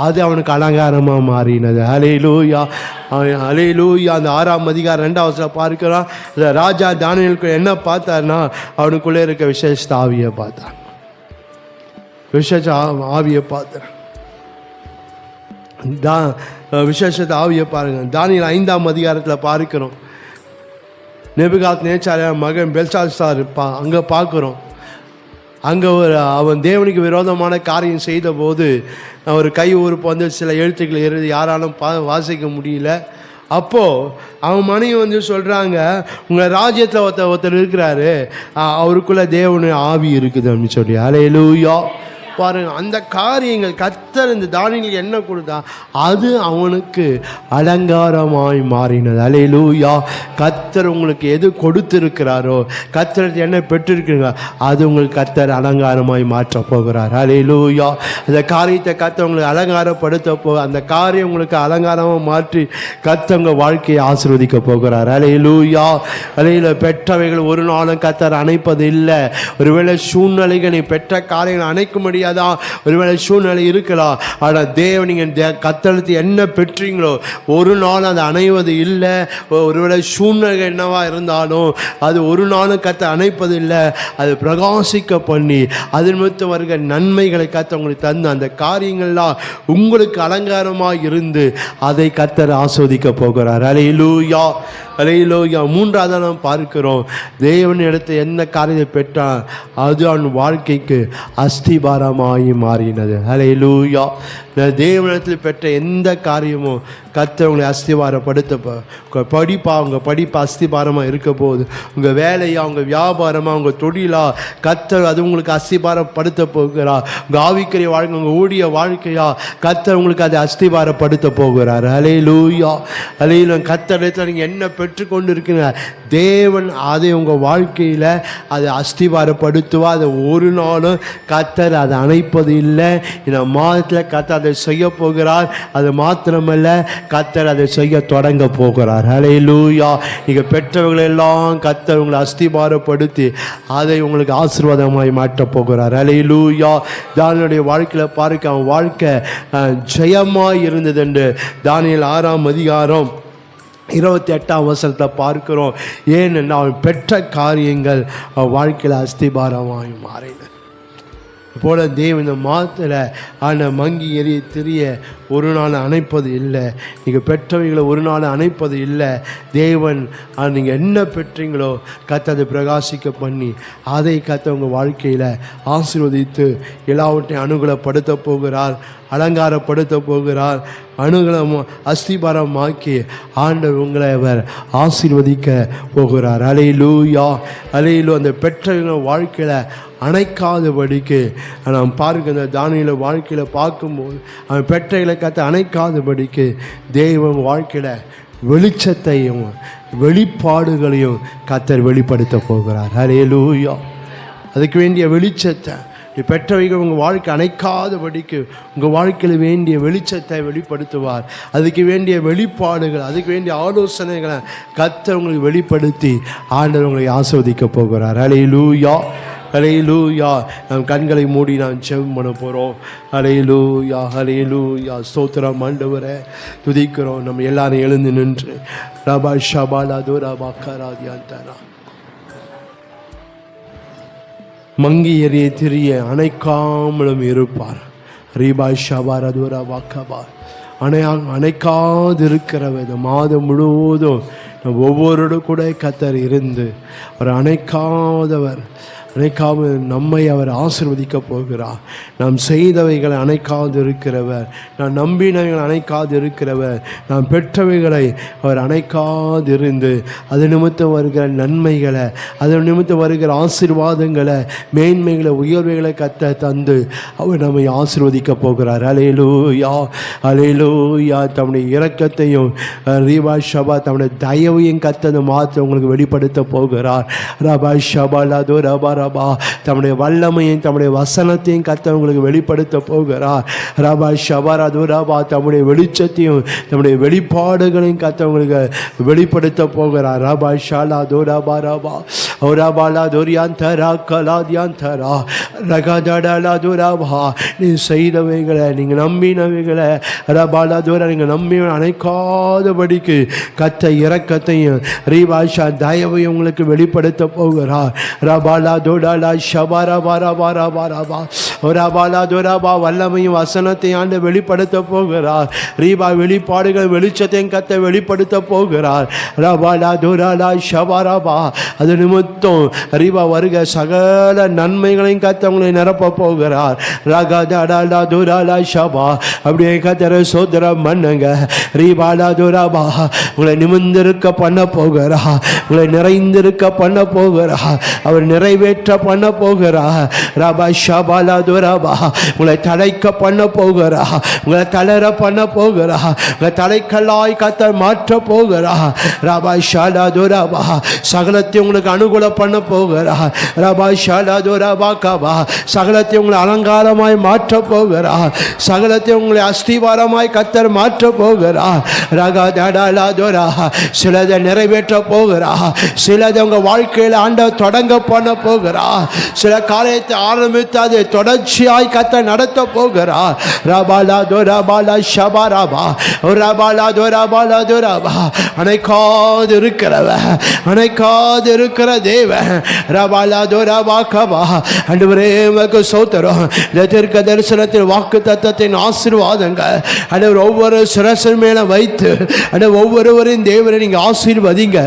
S1: அது அவனுக்கு அலங்காரமாக மாறினது. ஹல்லேலூயா, ஹல்லேலூயா. அந்த 6ஆம் அதிகாரம் 2ஆம் வசனத்தில் பார்க்கிறான். அந்த ராஜா தானியேலுக்கு என்ன பார்த்தார்னா, அவனுக்குள்ளே இருக்க விசேஷ ஆவியை பார்த்தான். விசேஷ ஆவியை பார்த்தான். விசேஷத்தை ஆவியை பாருங்க. தானியேல் 5ஆம் அதிகாரத்தில் பார்க்கிறோம். நேபுகாத்நேச்சார் மகன் பெல்சாத்சார் அங்கே பார்க்குறோம். அங்கே அவன் தேவனுக்கு விரோதமான காரியம் செய்த போது ஒரு கை ஊருக்கு வந்து சில எழுத்துக்கள் எழுதி யாராலும் வாசிக்க முடியல. அப்போது அவன் மனைவி சொல்கிறாங்க, உங்கள் ராஜ்யத்தில் ஒருத்தர் இருக்கிறாரு, அவருக்குள்ளே தேவனுடைய ஆவி இருக்குது அப்படின்னு சொல்லி. ஹல்லேலூயா. பாருங்க, அந்த காரியங்கள் கர்த்தர் இந்த தானியேலுக்கு என்ன கொடுத்தா அது அவனுக்கு அலங்காரமாய் மாறினது. ஹல்லேலூயா. கர்த்தர் உங்களுக்கு எது கொடுத்திருக்கிறாரோ, கர்த்தர் என்ன பெற்றிருக்கிறீங்க, அது உங்களுக்கு கர்த்தர் அலங்காரமாய் மாற்ற போகிறார். ஹல்லேலூயா. அந்த காரியத்தை கர்த்தர் உங்களுக்கு அலங்காரப்படுத்த அந்த காரியம் உங்களுக்கு அலங்காரமாக மாற்றி கர்த்தர் உங்கள் வாழ்க்கையை ஆசீர்வதிக்க போகிறார். ஹல்லேலூயா. ஹல்லேலூயா. பெற்றவைகள் ஒரு நாளும் கர்த்தர் அணைப்பது இல்லை. ஒருவேளை சூழ்நிலைகள் நீ பெற்ற காரியங்களை அணைக்க முடியாது. ஒருவேளை சூழ்நிலை இருக்கலாம். ஆனால் தேவன் நீங்கள் கர்த்தருக்கு என்ன பெற்றீங்களோ ஒரு நாள் அது அணைவது இல்லை. ஒருவேளை சூழ்நிலை என்னவா இருந்தாலும் அது ஒரு நாளும் கர்த்தர் அணைப்பது இல்லை. அது பிரகாசிக்க பண்ணி அதன் நிமித்தம் வருகிற நன்மைகளை கர்த்தர் உங்களுக்கு தந்து அந்த காரியங்கள்லாம் உங்களுக்கு அலங்காரமாக இருந்து அதை கர்த்தர் ஆஸ்வதிக்க போகிறார். ஹல்லேலூயா, ஹல்லேலூயா. 3ஆவது நாம் பார்க்கிறோம், தேவன் எடுத்த எந்த காரியத்தை பெற்றான் அது அவன் வாழ்க்கைக்கு அஸ்திபாரமாகி மாறினது. ஹல்லேலூயா. தேவனிடத்தில் பெற்ற எந்த காரியமும் கர்த்தர் உங்களை அஸ்திபாரப்படுத்த படிப்பா, உங்கள் படிப்பு அஸ்திபாரமாக இருக்க போகுது. உங்கள் வேலையா, உங்கள் வியாபாரமாக, உங்கள் தொழிலா, கர்த்தர் அது உங்களுக்கு அஸ்திபாரப்படுத்த போகிறார். உங்கள் ஆவிக்குரிய வாழ்க்கை, உங்கள் ஊழிய வாழ்க்கையா, கர்த்தர் உங்களுக்கு அதை அஸ்திபாரப்படுத்த போகிறார். ஹல்லேலூயா, ஹல்லேலூயா. கர்த்தரிடத்தில் நீங்கள் என்ன பெற்றுக்கொண்டு இருக்கிறீங்க, தேவன் அதை உங்கள் வாழ்க்கையில் அதை அஸ்திபாரப்படுத்துவா. அதை ஒரு நாளும் கர்த்தர் அதை அணைப்பது இல்லை. இந்த மாதத்தில் கர்த்தர் அதை செய்ய போகிறார். அது மாத்திரமல்ல, கர்த்தர் அதை செய்ய தொடங்க போகிறார். ஹல்லேலூயா. நீங்கள் பெற்றவர்களெல்லாம் கர்த்தர் உங்களை அஸ்திபாரப்படுத்தி அதை உங்களுக்கு ஆசீர்வாதமாய் மாற்றப் போகிறார். ஹல்லேலூயா. தானியேலுடைய வாழ்க்கையில் பார்க்க அவன் வாழ்க்கை ஜெயமாய் இருந்தது என்று தானியேல் 6ஆம் அதிகாரம் 28ஆம் வசனத்தை பார்க்கிறோம். ஏனென்றால் அவன் பெற்ற காரியங்கள் அவன் வாழ்க்கையில் அஸ்திபாரமாய் மாறின போல தேவன் இந்த மாதத்தில் ஆன மங்கி எரிய திரிய ஒரு நாள் அணைப்பது இல்லை. நீங்கள் பெற்றவைகளை ஒரு நாள் அணைப்பது இல்லை. தேவன் நீங்கள் என்ன பெற்றீங்களோ கர்த்தர் அதை பிரகாசிக்க பண்ணி அதை கர்த்தர் உங்கள் வாழ்க்கையில் ஆசீர்வதித்து எல்லாவற்றையும் அனுகூலப்படுத்த போகிறார், அலங்காரப்படுத்த போகிறார். அனுகூலம் அஸ்திபாரமாக்கி ஆண்டவர் உங்களை அவர் ஆசீர்வதிக்க போகிறார். ஹல்லேலூயா, ஹல்லேலூயா. அந்த பெற்றவங்க வாழ்க்கையில் அணைக்காதபடிக்கு நாம் பார்க்க இந்த தானியேல் வாழ்க்கையில் பார்க்கும்போது அவன் பெற்றைகளை கற்று அணைக்காதபடிக்கு தேவன் வாழ்க்கையில் வெளிச்சத்தையும் வெளிப்பாடுகளையும் கர்த்தர் வெளிப்படுத்த போகிறார். ஹல்லேலூயா. அதுக்கு வேண்டிய வெளிச்சத்தை பெற்றவைகள் உங்கள் வாழ்க்கை அணைக்காதபடிக்கு உங்கள் வாழ்க்கையில் வேண்டிய வெளிச்சத்தை வெளிப்படுத்துவார். அதுக்கு வேண்டிய வெளிப்பாடுகள், அதுக்கு வேண்டிய ஆலோசனைகளை கர்த்தர் உங்களுக்கு வெளிப்படுத்தி ஆண்டவர் உங்களை ஆஸ்வதிக்க போகிறார். ஹல்லேலூயா, ஹல்லேலூயா. நம் கண்களை மூடி நாம் ஜெபம் பண்ண போகிறோம். ஹல்லேலூயா ஹல்லேலூயா. ஸ்தோத்திரம் ஆண்டவரே, துதிக்கிறோம். நம்ம எல்லாரும் எழுந்து நின்று ரபா ஷபாலா துரபா கராதியாந்தரா மங்கி எறிய திரிய அணைக்காமலும் இருப்பார். ரீபா ஷபாரா துரபா கபார் அணைக்காதிருக்கிறவ இந்த மாதம் முழுவதும் ஒவ்வொருட கூட கர்த்தர் இருந்து அவர் அணைக்காதவர். அணைக்காமல் நம்மை அவர் ஆசீர்வதிக்க போகிறார். நாம் செய்தவைகளை அணைக்காது இருக்கிறவர், நாம் நம்பினவைகளை அணைக்காது இருக்கிறவர், நாம் பெற்றவைகளை அவர் அணைக்காதிருந்து அது நிமித்தம் வருகிற நன்மைகளை, அது நிமித்தம் வருகிற ஆசீர்வாதங்களை, மேன்மைகளை, உயர்வுகளை கத்த தந்து அவர் நம்மை ஆசீர்வதிக்க போகிறார். ஹல்லேலூயா ஹல்லேலூயா. தம்முடைய இரக்கத்தையும் ரீபா ஷபா தம்முடைய தயவையும் கத்த மாற்ற உங்களுக்கு வெளிப்படுத்த போகிறார். ரபா ஷபாலா தோ ரபா ரபா தம்முடைய வல்லமையும் தம்முடைய வசனத்தையும் கர்த்தர் உங்களுக்கு வெளிப்படுத்த போகிறார். ரபா ஷபரா துரபா தம்முடைய வெளிச்சத்தையும் தம்முடைய வெளிப்பாடுகளையும் கர்த்தர் உங்களுக்கு வெளிப்படுத்த போகிறார். ரபா ஷாலா துரபா ரபா ஓரபாலா துரியாந்தரா கலாதியாந்தரா ரகதடலா துரபா. நீ செய்தவைகளை, நீங்கள் நம்பினவைகளை ரபாலா துரா நீங்கள் நம்பி அணைக்காதபடிக்கு கர்த்தர் இரக்கத்தையும் ரீபாஷா தயவையும் உங்களுக்கு வெளிப்படுத்த போகிறார். ரபாலா துடலா ஷபாரா பாரா பாரா பாரா பா ஒரபாலா துரபா வல்லமையும் வசனத்தையும் ஆண்டு வெளிப்படுத்த போகிறார். ரீபா வெளிப்பாடுகள் வெளிச்சத்தையும் கத்த வெளிப்படுத்த போகிறார். ரபாலா துரலா ஷபாராபா அது நிமித்தம் ரீபா வருக சகல நன்மைகளையும் கத்த உங்களை நிரப்ப போகிறார். ரகதடலா துரலா ஷபா அப்படியே கத்தர சோதரம் பண்ணுங்க. ரீபாலா துரபா உங்களை நிமிர்ந்திருக்க பண்ண போகிறா, உங்களை நிறைந்திருக்க பண்ண போகிறா, அவர் நிறைவேற்ற பண்ண போகிறா. ரபா ஷபாலா துரபா உங்களை தடைக்க பண்ண போகிறா, உங்களை தளர பண்ண போகிறா, உங்களை தலைக்கல்லாய் கத்தர் மாற்ற போகிறா. ரபா ஷாலா துரபா சகலத்தை உங்களுக்கு அனுகூல பண்ண போகிறா. ரபா ஷாலா துரபா கபா சகலத்தை உங்களை அலங்காரமாய் மாற்ற போகிறா, சகலத்தை உங்களை அஸ்திவாரமாய் கத்தர் மாற்ற போகிறா. ரகா தடலா துரா சிலதை நிறைவேற்ற போகிறா, சிலதை உங்க வாழ்க்கையில் ஆண்டவர் தொடங்க பண்ண போகிறா, சில காரியத்தை ஆரம்பித்து அதை தொடர்ச்சியாய் கத்த நடத்த போகிறா. ரபாலா துரபாலா ஷபாராபா ரபாலா துரபாலா துரபா அணைக்காது இருக்கிறவ, அணைக்காது இருக்கிற தேவ ரபாலா துரபா கபா. ஆண்டவரே உமக்கு ஸ்தோத்திரம். இந்த தீர்க்க தரிசனத்தின் வாக்கு தத்தத்தின் ஆசீர்வாதங்கள் ஆண்டவர் ஒவ்வொரு சிரசின் மேல வைத்து ஆண்டவர் ஒவ்வொருவரின் தேவரை நீங்க ஆசீர்வதிங்க,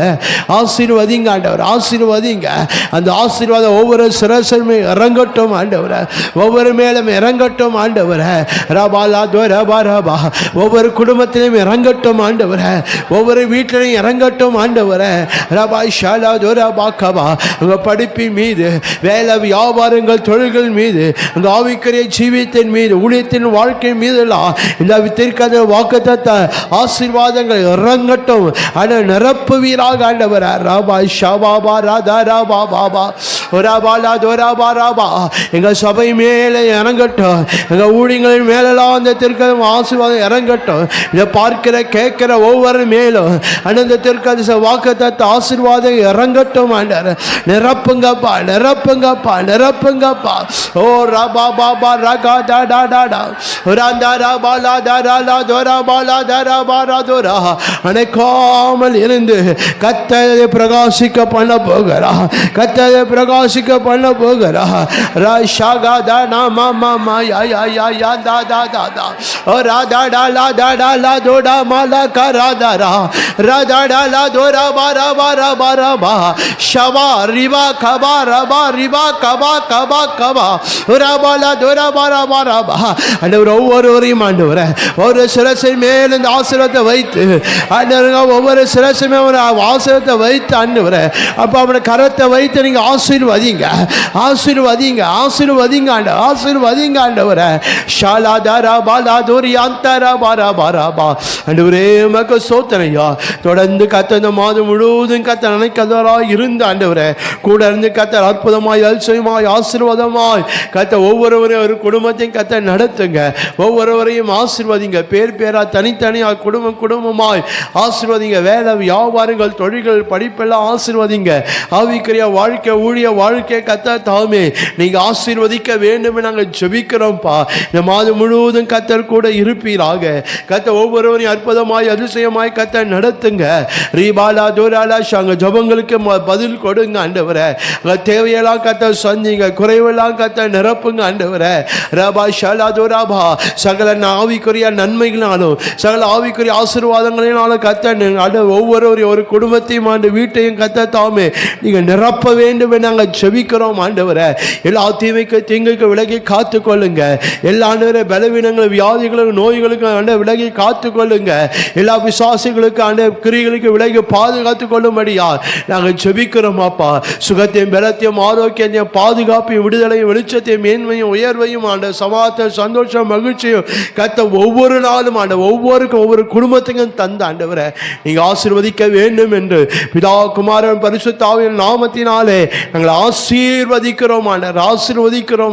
S1: ஆசீர்வதிங்க ஆண்டவர், ஆசீர்வதிங்க. அந்த ஆசீர்வாதம் ஒவ்வொரு சிரசின் மேல் இறங்கட்டும் ஆண்டவரே, ஒவ்வொரு மேலும் இறங்கட்டும் ஆண்டவரே. ரபாலா துரபா ரபா ஒவ்வொரு குடும்பத்திலும் இறங்கட்டும் ஆண்டவரே, ஒவ்வொரு வீட்டிலையும் இறங்கட்டும் ஆண்டவரே. ரபா ஷாலா துரபா கபா உங்க படிப்பின் மீது, வேலை வியாபாரங்கள் தொழில்கள் மீது, உங்க ஆவிக்குரிய ஜீவியத்தின் மீது, ஊழியத்தின் வாழ்க்கை மீதெல்லாம் இந்த தீர்க்க வாக்குத்தத்த ஆசீர்வாதங்கள் இறங்கட்டும். ஆனா நிரப்புவீராக ஆண்டவரே. ரபா ஷபாபா ராதா ரபா பாபா ரபாலா துரபா ரபா எங்க சபை மேலே இறங்கட்டும், எங்க ஊழியங்களின் மேலெல்லாம் அந்த தீர்க்க ஆசீர்வாதம் இறங்கட்டும். இதை பார்க்கிற கேட்கிற ஒவ்வொரு மேலும் அந்த தீர்க்க வாக்குத்தத்த ஆசீர்வாதம் இறங்கட்டும் ஆண்டவர். நிரப்புங்கப்பா, நிரப்புங்கப்பா, நிரப்புங்கப்பா. ஓ ரபா பாபா ரகா டா டா டா ரந்தா ரபாலா தரலா துரபாலா தரபாரா துரா அணைக்காமல் இருந்து கர்த்தரை பிரகாசிக்க பண்ண போகிறா, கர்த்தரை பிரகாசிக்க பண்ண போகிறா. ரஷாகா தனா மாமா மாயா யா யா யா தா தா தா தா ஓ ராதா டா லா டா டா லா தோடா மாலா கரா தரா ராதா டா லா தோரா பாரா பாரா பாரா பா ஷபா ரிபா கபா ரபா ரிபா கபா கபா கபா ரபாலா தோரா பாரா பாரா பா. ஆண்டவர் ஒவ்வொருவரையும் ஆண்டவரே ஒரு சிரசின் மேல் இந்த ஆசீர்வாதத்தை வைத்து ஆண்டவருங்க ஒவ்வொரு சிரசின் மேல் ஒரு ஆசீர்வாதத்தை வைத்து ஆண்டவரே அப்போ அவனை கரத்தை வைத்து நீங்கள் ஆசீர்வதிங்க, ஆசீர்வதிங்க, ஆசீர்வதிங்க ஆண்டவர். ஆசீர்வதிங்க ஆண்டவரே. ஷாலாதாரா பாலாதோரி அந்தரா பாரா பாராபா. ஆண்டவரே உமக்கு ஸ்தோத்திரையா. தொடர்ந்து கத்த இந்த மாதம் முழுவதும் கத்த நினைக்கிறவராய் இருந்த ஆண்டவரே கூட இருந்து கத்த அற்புதமாய் அதிசயமாய் ஆசீர்வாதமாய் கத்த ஒவ்வொருவரையும் ஒரு குடும்பத்தையும் கத்த நடத்துங்க. ஒவ்வொருவரையும் ஆசீர்வதிங்க. பேர் பேரா தனித்தனியாக குடும்பமாய் ஆசீர்வதிங்க. வேலை வியாபாரங்கள் தொழில்கள் படிப்பெல்லாம் ஆசீர்வதிங்க. ஆவிக்குரிய வாழ்க்கை ஊழிய வாழ்க்கை கத்த தாமே நீங்க ஆசீர்வதிக்க வேண்டும் நாங்கள் ஜெபிக்கிறோம்ப்பா. இந்த மாதம் முழுவதும் கத்தர் கூட இருப்பீராக. கத்த ஒவ்வொருவரையும் அற்புதமாய் அதிசயமாய் கத்த நடத்துங்க. ரீபாலா தோராலா அங்க ஜபங்களுக்கு பதில் கொடுங்க ஆண்டவரே. தேவையெல்லாம் கத்த சந்திங்க. குறைவெல்லாம் கத்த நிரப்புங்க ஆண்டவரே. ரபா ஷாலா தோராபா. சகல ஆவிக்குரிய நன்மைகளாலும் சகல ஆவிக்குரிய ஆசீர்வாதங்களினாலும் கத்த ஒவ்வொருவரையும் ஒரு குடும்பத்தையும் ஆண்டு வீட்டையும் கத்த தாமே நீங்க நிரப்ப வேண்டும் நாங்கள் ஜெபிக்கிறோம் ஆண்டவரே. எல்லா தீமைக்கு தீங்குக்கு விலகி காத்து கொள்ளுங்க. எல்லா ஆண்டவரே பலவீனங்களும் வியாதிகளும் நோய்களுக்கும் ஆண்ட விலகி காத்து கொள்ளுங்க. எல்லா விசுவாசிகளுக்கு ஆண்ட கிரிகளுக்கு விலகி பாதுகாத்து கொள்ளும்படியா நாங்கள் ஜெபிக்கிறோம் அப்பா. சுகத்தையும் பலத்தையும் ஆரோக்கியத்தையும் பாதுகாப்பையும் விடுதலையும் வெளிச்சத்தையும் மேன்மையும் உயர்வையும் ஆண்ட சமாதானம் சந்தோஷம் மகிழ்ச்சியும் கத்த ஒவ்வொரு நாளும் ஆண்ட ஒவ்வொருக்கும் ஒவ்வொரு குடும்பத்தையும் தந்த ஆண்டவரை நீங்க ஆசீர்வதிக்க வேண்டும் என்று பிதா குமாரன் பரிசுத்த ஆவியின் நாமத்தினாலே நாங்கள் ஆசீர்வதிக்கிறோம்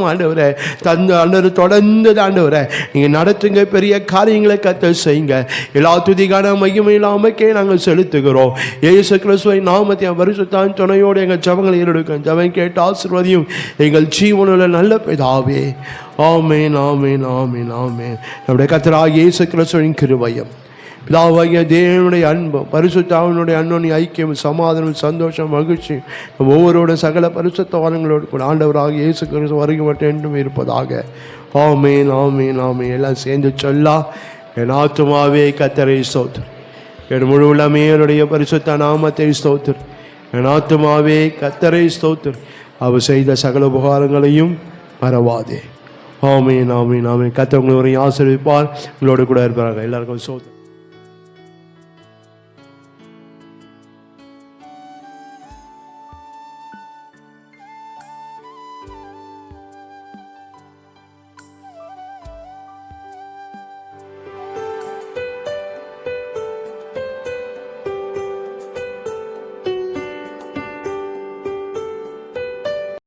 S1: ஆண்டவரே. தந்த ஆண்டவர் தொடர்ந்து ஆண்டவரை நீங்க நடத்துங்க. பெரிய காரியங்களை கத்த செய்யுங்க. எல்லா துதிக்கான மகிமையில அமைக்கே நாங்கள் செலுத்துகிறோம். இயேசு கிறிஸ்துவின் நாமத்தின் பரிசுத்தாவின் துணையோடு எங்கள் ஜெபங்களை ஏறெடுக்க ஜெபம் கேட்டு ஆசீர்வதியும் எங்கள் ஜீவனுள்ள நல்ல பிதாவே. ஆமென் ஆமென் ஆமென் ஆமென். நம்முடைய கர்த்தராகிய இயேசு கிறிஸ்துவின் கிருபையும் பிதாவாகிய தேவனுடைய அன்பும் பரிசுத்தாவினுடைய அன்பும் ஐக்கியம் சமாதானம் சந்தோஷம் மகிழ்ச்சி ஒவ்வொருவரோட சகல பரிசுத்தவான்களோடு கூட ஆண்டவராகிய இயேசு கிறிஸ்து வருகை மட்டும் என்றும் இருப்பதாக. ஆமென் ஆமென் ஆமென். எல்லாம் சேர்ந்து சொல்லா. என் ஆத்துமாவே கர்த்தரை ஸ்தோத்திரம். என் முழு உள்ளமே என்னுடைய பரிசுத்த நாமத்தை ஸ்தோத்திரம். என் ஆத்துமாவே கர்த்தரை ஸ்தோத்திரம். அவர் செய்த சகல உபகாரங்களையும் மறவாதே. ஆமென் ஆமென் ஆமென். கர்த்தர் உங்களை ஆசீர்வதிப்பார். உங்களோடு கூட இருப்பார்கள். எல்லாருக்கும் ஸ்தோத்திரம்.